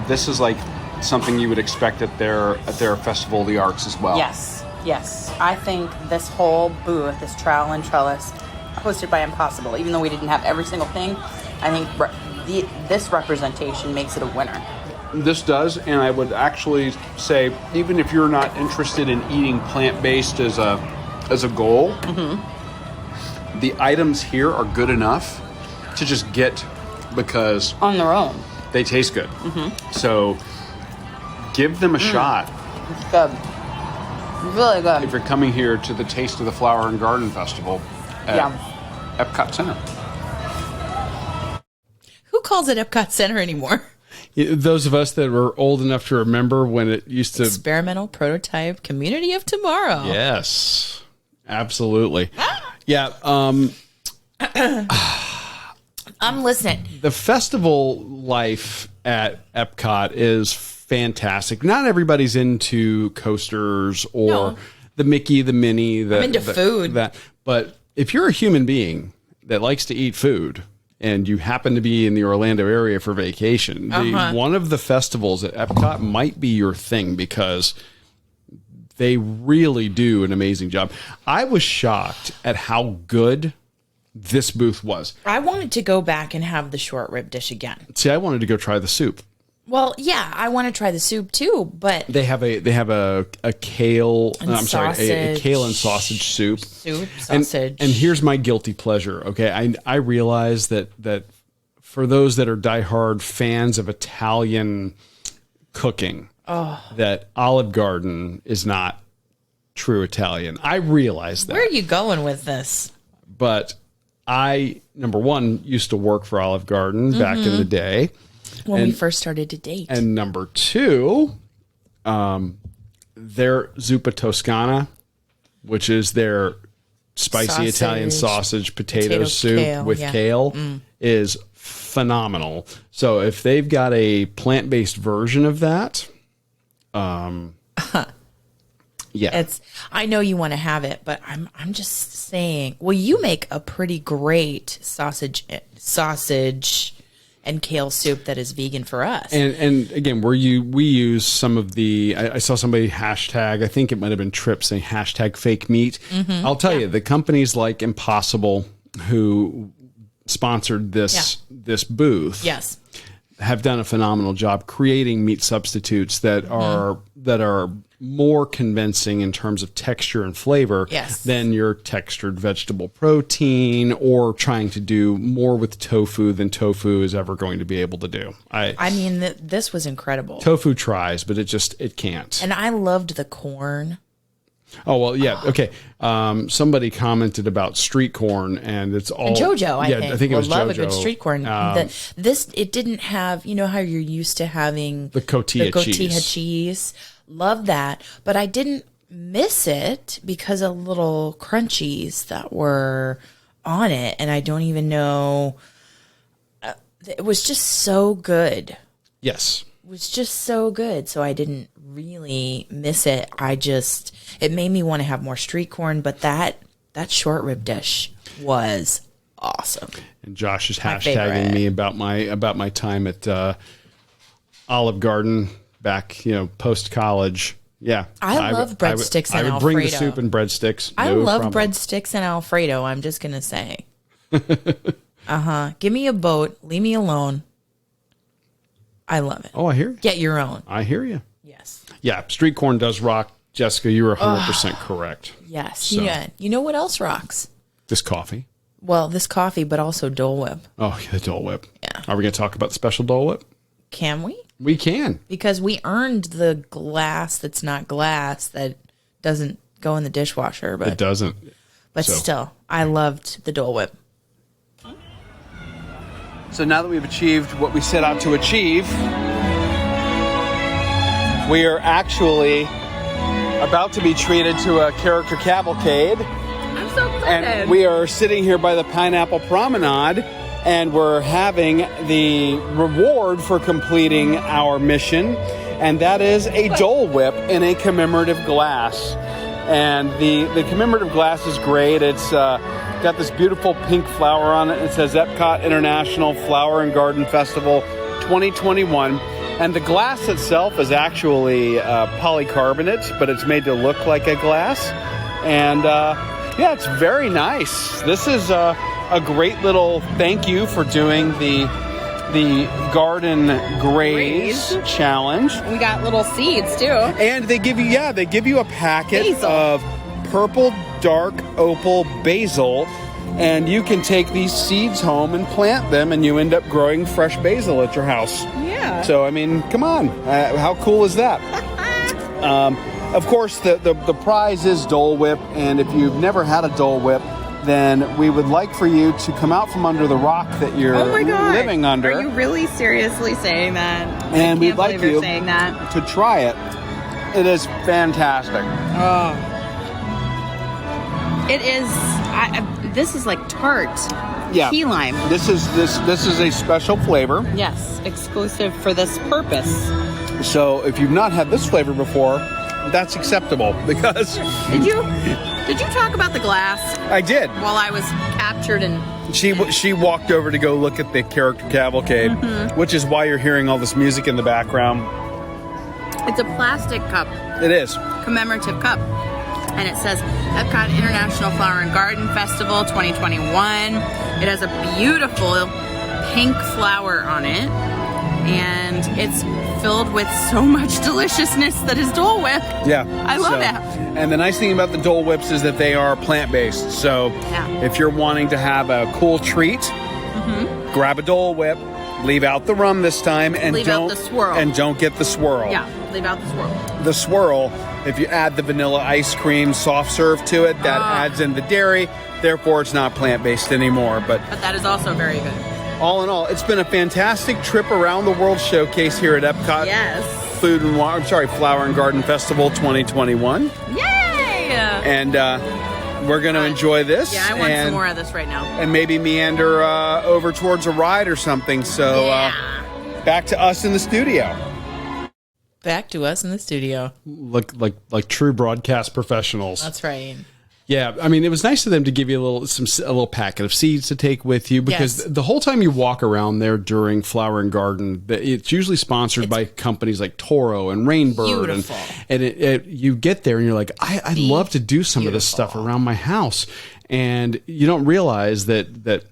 This is like something you would expect at their Festival of the Arts as well. Yes. Yes. I think this whole booth, this trowel and trellis, hosted by Impossible, even though we didn't have every single thing, I think this representation makes it a winner. This does, and I would actually say, even if you're not interested in eating plant-based as a goal, the items here are good enough to just get because On their own. they taste good. So give them a shot It's good. Really good. if you're coming here to the Taste of the Flower and Garden Festival at Epcot Center. Who calls it Epcot Center anymore? Those of us that were old enough to remember when it used to... Experimental Prototype Community of Tomorrow. Yes, absolutely. Yeah. I'm listening. The festival life at Epcot is fantastic. Not everybody's into coasters or the Mickey, the Minnie. I'm into food. But if you're a human being that likes to eat food and you happen to be in the Orlando area for vacation, one of the festivals at Epcot might be your thing because they really do an amazing job. I was shocked at how good this booth was. I wanted to go back and have the short rib dish again. See, I wanted to go try the soup. Well, yeah, I want to try the soup too, but They have a kale. And I'm sorry, a sausage. kale and sausage soup. sausage. And here's my guilty pleasure. Okay, I realize that for those that are diehard fans of Italian cooking, that Olive Garden is not true Italian. I realize that. Where are you going with this? But I, number one, used to work for Olive Garden back in the day. When we first started to date. And number two, their zuppa toscana, which is their spicy Italian sausage potato soup kale, with kale, is phenomenal. So if they've got a plant-based version of that, yeah. I know you want to have it, but I'm just saying, well, you make a pretty great sausage and kale soup that is vegan for us. And again, we use some of the, I saw somebody hashtag, I think it might have been Trip saying hashtag fake meat. I'll tell you, the companies like Impossible who sponsored this booth have done a phenomenal job creating meat substitutes that are more convincing in terms of texture and flavor than your textured vegetable protein, or trying to do more with tofu than tofu is ever going to be able to do. I mean, this was incredible. Tofu tries, but it can't. And I loved the corn. Oh, well, yeah. Okay. Somebody commented about street corn, and it's all... And JoJo, I think. It was love JoJo. A good street corn. It didn't have, you know how you're used to having... The cotija cheese. Love that. But I didn't miss it because of little crunchies that were on it. And I don't even know... it was just so good. Yes. It was just so good. So I didn't really miss it. It made me want to have more street corn, but that short rib dish was awesome. And Josh is hashtagging me about my time at Olive Garden back, post college. Yeah, I love breadsticks and Alfredo. I would bring the soup and breadsticks. I love breadsticks and Alfredo. I'm just gonna say. Give me a boat. Leave me alone. I love it. Oh, I hear you. Get your own. I hear you. Yes. Yeah, street corn does rock. Jessica, you were 100% correct. Yes. So. Yeah. You know what else rocks? This coffee. Well, this coffee, but also Dole Whip. Oh, the Dole Whip. Yeah. Are we going to talk about the special Dole Whip? Can we? We can. Because we earned the glass that's not glass that doesn't go in the dishwasher. But it doesn't. But still, I loved the Dole Whip. So now that we've achieved what we set out to achieve, we are actually about to be treated to a character cavalcade. I'm so excited. And we are sitting here by the Pineapple Promenade, and we're having the reward for completing our mission, and that is a Dole Whip in a commemorative glass. And the commemorative glass is great. It's got this beautiful pink flower on it. It says Epcot International Flower and Garden Festival 2021. And the glass itself is actually polycarbonate, but it's made to look like a glass. And yeah, it's very nice. This is a great little thank you for doing the Garden Graze Challenge. We got little seeds too. And they give you a packet of purple dark opal basil, and you can take these seeds home and plant them, and you end up growing fresh basil at your house. Yeah. So I mean, come on, how cool is that? Of course, the prize is Dole Whip, and if you've never had a Dole Whip, then we would like for you to come out from under the rock that you're living under. Are you really seriously saying that? And we'd like you saying that. to try it. It is fantastic. Oh. It is. This is like tart. Yeah. Key lime. This is a special flavor. Yes, exclusive for this purpose. So if you've not had this flavor before, that's acceptable because. Did you talk about the glass? I did. While I was captured and... She walked over to go look at the character cavalcade, which is why you're hearing all this music in the background. It's a plastic cup. It is. Commemorative cup. And it says Epcot International Flower and Garden Festival 2021. It has a beautiful pink flower on it. And it's filled with so much deliciousness that is Dole Whip. Yeah. I love it. And the nice thing about the Dole Whips is that they are plant-based. So if you're wanting to have a cool treat, grab a Dole Whip, leave out the rum this time, and leave out the swirl. And don't get the swirl. Yeah, leave out the swirl. The swirl, if you add the vanilla ice cream soft serve to it, that adds in the dairy. Therefore, it's not plant-based anymore. But that is also very good. All in all, it's been a fantastic trip around the World Showcase here at Epcot. Yes. Flower and Garden Festival 2021. Yay! And we're going to enjoy this. Yeah, I want some more of this right now. And maybe meander over towards a ride or something. So back to us in the studio. Back to us in the studio. Like true broadcast professionals. That's right. Yeah, I mean, it was nice of them to give you a little packet of seeds to take with you, because the whole time you walk around there during Flower and Garden, it's usually sponsored by companies like Toro and Rainbird. Beautiful. And you get there and you're like, I'd love to do some of this stuff around my house. And you don't realize that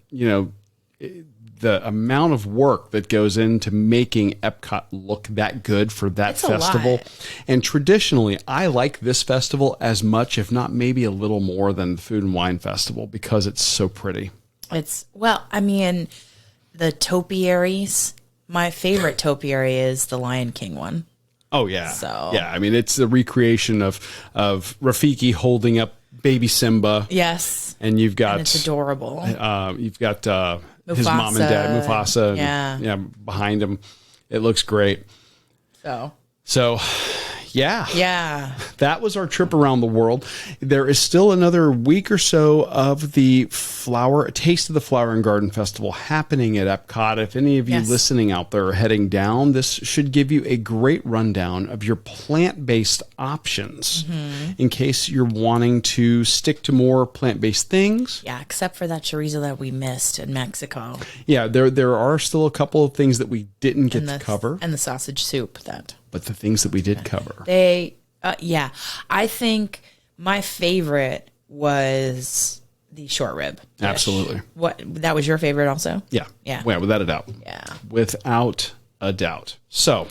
the amount of work that goes into making Epcot look that good for that festival. And traditionally, I like this festival as much, if not maybe a little more than the Food and Wine Festival, because it's so pretty. The topiaries, my favorite topiary is the Lion King one. Oh, yeah. So. Yeah, I mean, it's the recreation of Rafiki holding up baby Simba. Yes. And you've got... And it's adorable. You've got his mom and dad, Mufasa, behind him. It looks great. So, yeah. That was our trip around the world. There is still another week or so of the Taste of the Flower and Garden Festival happening at Epcot. If any of you listening out there are heading down, this should give you a great rundown of your plant-based options in case you're wanting to stick to more plant-based things. Yeah, except for that chorizo that we missed in Mexico. Yeah, there are still a couple of things that we didn't get to cover. And the sausage soup But the things that we did cover. I think my favorite was the short rib dish. Absolutely. That was your favorite also? Yeah. Yeah. Yeah, without a doubt. Yeah. Without a doubt. So,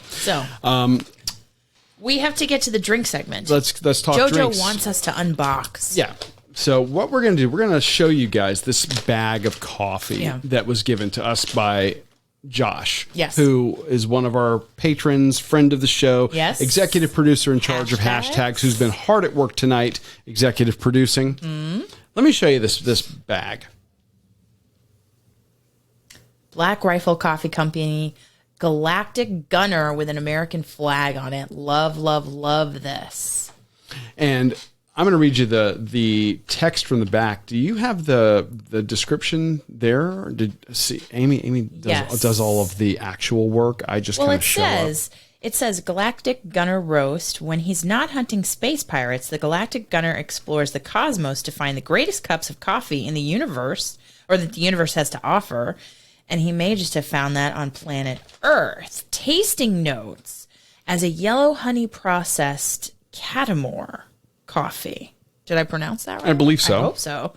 we have to get to the drink segment. Let's talk Jojo drinks. wants us to unbox. Yeah. So what we're going to do, we're going to show you guys this bag of coffee that was given to us by Josh, who is one of our patrons, friend of the show, executive producer in charge of hashtags, who's been hard at work tonight, executive producing. Let me show you this bag. Black Rifle Coffee Company, Galactic Gunner with an American flag on it. Love, love, love this. And I'm going to read you the text from the back. Do you have the description there? Amy does all of the actual work? I just kind of show up. It says Galactic Gunner Roast. When he's not hunting space pirates, the Galactic Gunner explores the cosmos to find the greatest cups of coffee in the universe, or that the universe has to offer. And he may just have found that on planet Earth. Tasting notes as a yellow honey processed Catamore coffee. Did I pronounce that right? I believe so. I hope so.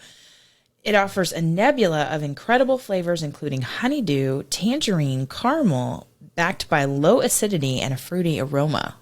It offers a nebula of incredible flavors, including honeydew, tangerine, caramel, backed by low acidity and a fruity aroma.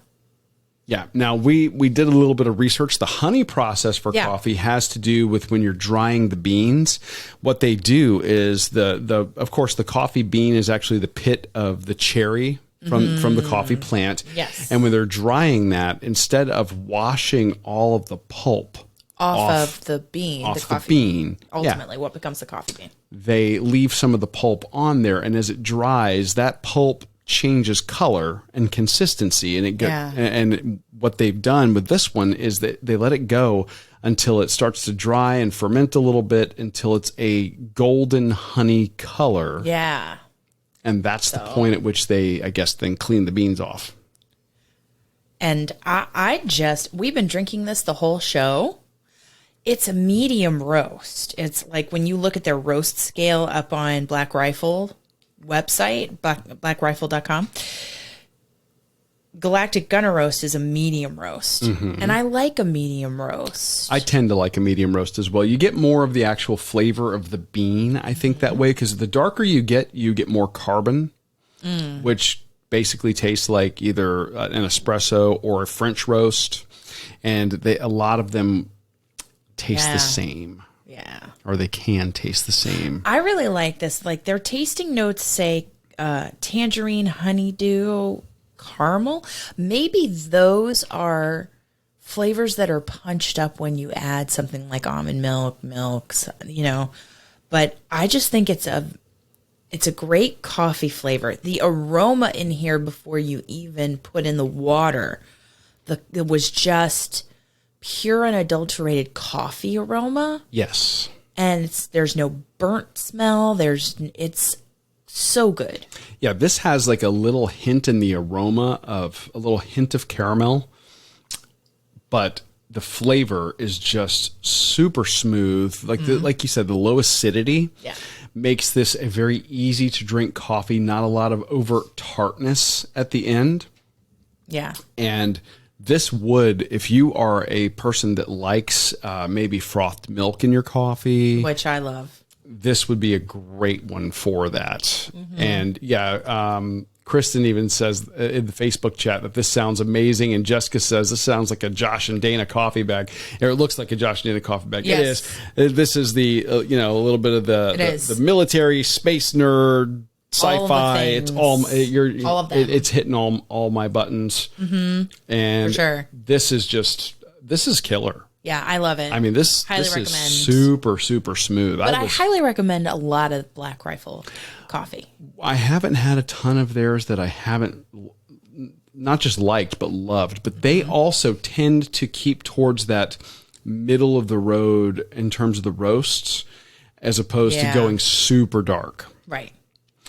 Yeah. Now, we did a little bit of research. The honey process for coffee has to do with when you're drying the beans. What they do is of course, the coffee bean is actually the pit of the cherry from the coffee plant. Yes. And when they're drying that, instead of washing all of the pulp off of the bean, ultimately what becomes the coffee bean, they leave some of the pulp on there, and as it dries, that pulp changes color and consistency, and and what they've done with this one is that they let it go until it starts to dry and ferment a little bit until it's a golden honey color. Yeah. And that's the point at which they, I guess, then clean the beans off. And we've been drinking this the whole show. It's a medium roast. It's like when you look at their roast scale up on Black Rifle website, blackrifle.com, Galactic Gunner Roast is a medium roast. And I like a medium roast. I tend to like a medium roast as well. You get more of the actual flavor of the bean, I think, that way, because the darker you get more carbon, which basically tastes like either an espresso or a French roast. And a lot of them taste the same. Yeah. Or they can taste the same. I really like this. Like, their tasting notes say tangerine, honeydew, caramel. Maybe those are flavors that are punched up when you add something like almond milk, but I just think it's a great coffee flavor. The aroma in here before you even put in the water, it was just pure unadulterated coffee aroma. Yes. And there's no burnt smell. It's so good. Yeah, this has like a little hint in the aroma of a little hint of caramel, but the flavor is just super smooth. Like you said, the low acidity makes this a very easy to drink coffee. Not a lot of overt tartness at the end. Yeah. And this would, if you are a person that likes maybe frothed milk in your coffee, which I love. this would be a great one for that. And Kristen even says in the Facebook chat that this sounds amazing. And Jessica says this sounds like a Josh and Dana coffee bag. Or it looks like a Josh and Dana coffee bag. Yes. It is. This is the, a little bit of the military, space nerd, sci-fi. It's all of them. It's hitting all my buttons. And for sure. This is killer. Yeah, I love it. I mean, this is super, super smooth. But I highly recommend a lot of Black Rifle coffee. I haven't had a ton of theirs that I haven't not just liked, but loved. But they also tend to keep towards that middle of the road in terms of the roasts, as opposed to going super dark. Right.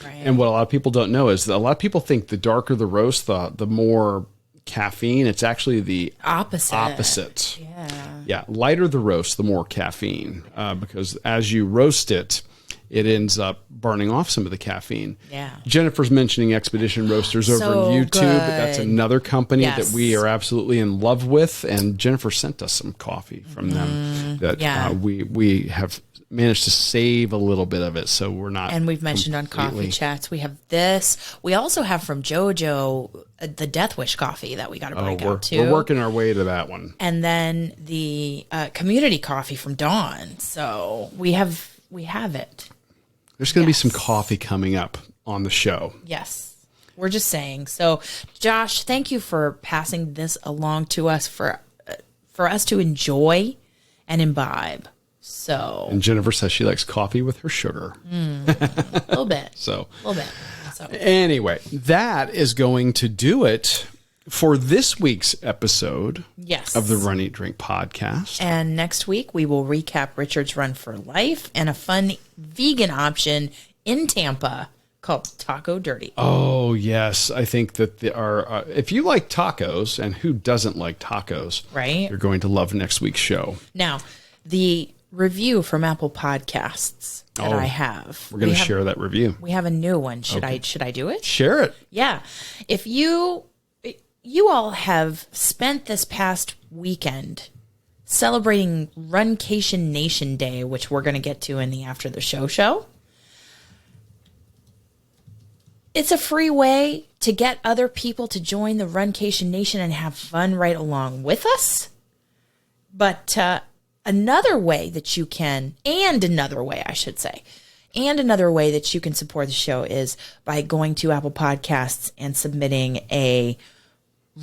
And what a lot of people don't know is that a lot of people think the darker the roast, the more caffeine. It's actually the opposite. Yeah. Lighter the roast, the more caffeine, because as you roast it, it ends up burning off some of the caffeine. Yeah. Jennifer's mentioning Expedition Roasters over on YouTube. That's another company that we are absolutely in love with. And Jennifer sent us some coffee from them that we have managed to save a little bit of it, so we're not. And we've mentioned on Coffee Chats, we have this. We also have from JoJo the Death Wish coffee that we got to break out too. We're working our way to that one. And then the community coffee from Dawn. So we have it. There's going to be some coffee coming up on the show. Yes. We're just saying. So, Josh, thank you for passing this along to us for us to enjoy and imbibe. So. And Jennifer says she likes coffee with her sugar. A little bit. So. A little bit. So. Anyway, that is going to do it for this week's episode of the Run, Eat, Drink podcast. And next week, we will recap Richard's Run for Life and a fun vegan option in Tampa called Taco Dirty. Oh, yes. I think that if you like tacos, and who doesn't like tacos, right? You're going to love next week's show. Now, the review from Apple Podcasts that I have. We're going to share that review. We have a new one. Should I do it? Share it. Yeah. If you all have spent this past weekend celebrating Runcation Nation Day, which we're going to get to in the After the Show. It's a free way to get other people to join the Runcation Nation and have fun right along with us. But another way that you can support the show is by going to Apple Podcasts and submitting a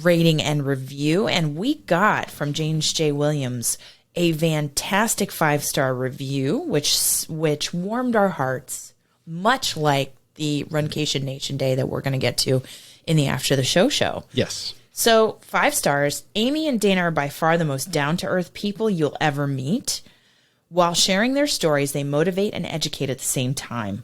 rating and review. And we got from James J. Williams a fantastic 5-star review, which warmed our hearts, much like the Runcation Nation Day that we're going to get to in the After the Show. Yes. So 5 stars. Amy and Dana are by far the most down-to-earth people you'll ever meet. While sharing their stories, they motivate and educate at the same time.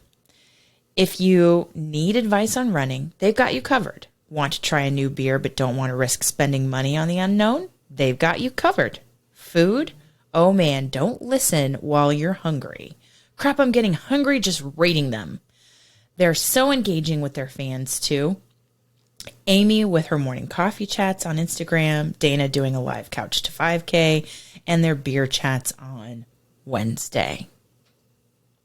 If you need advice on running, they've got you covered. Want to try a new beer but don't want to risk spending money on the unknown? They've got you covered. Food? Oh man, don't listen while you're hungry. Crap, I'm getting hungry just rating them. They're so engaging with their fans too. Amy with her morning coffee chats on Instagram, Dana doing a live couch to 5K, and their beer chats on Wednesday.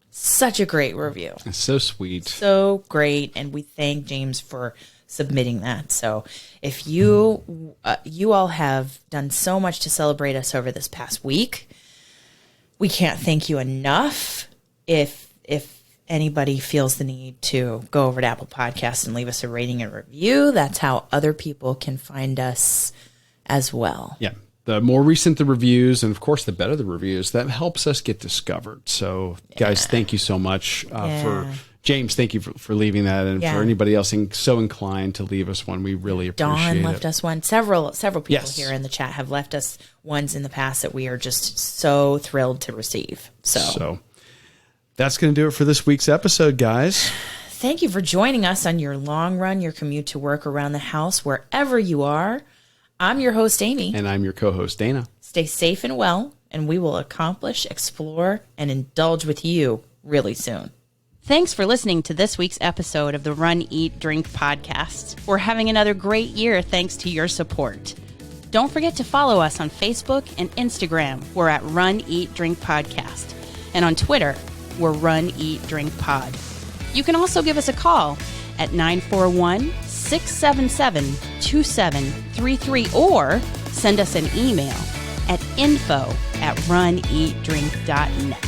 Such a great review. It's so sweet. So great. And we thank James for submitting that. So if you all have done so much to celebrate us over this past week, we can't thank you enough. If anybody feels the need to go over to Apple Podcasts and leave us a rating and review, that's how other people can find us as well. Yeah. The more recent the reviews, and of course, the better the reviews, that helps us get discovered. So, guys, thank you so much for James. Thank you for leaving that, and for anybody else so inclined to leave us one, we really appreciate it. Dawn left us one. Several people here in the chat have left us ones in the past that we are just so thrilled to receive. So that's going to do it for this week's episode, guys. Thank you for joining us on your long run, your commute to work, around the house, wherever you are. I'm your host, Amy. And I'm your co-host, Dana. Stay safe and well, and we will accomplish, explore, and indulge with you really soon. Thanks for listening to this week's episode of the Run, Eat, Drink podcast. We're having another great year thanks to your support. Don't forget to follow us on Facebook and Instagram. We're at Run, Eat, Drink podcast. And on Twitter, We're Run, Eat, Drink Pod. You can also give us a call at 941-677-2733 or send us an email at info@runeatdrink.net.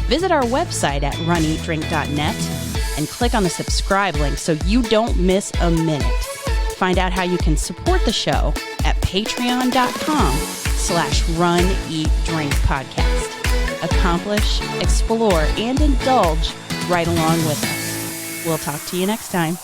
Visit our website at runeatdrink.net and click on the subscribe link so you don't miss a minute. Find out how you can support the show at patreon.com/runeatdrinkpodcast. Accomplish, explore, and indulge right along with us. We'll talk to you next time.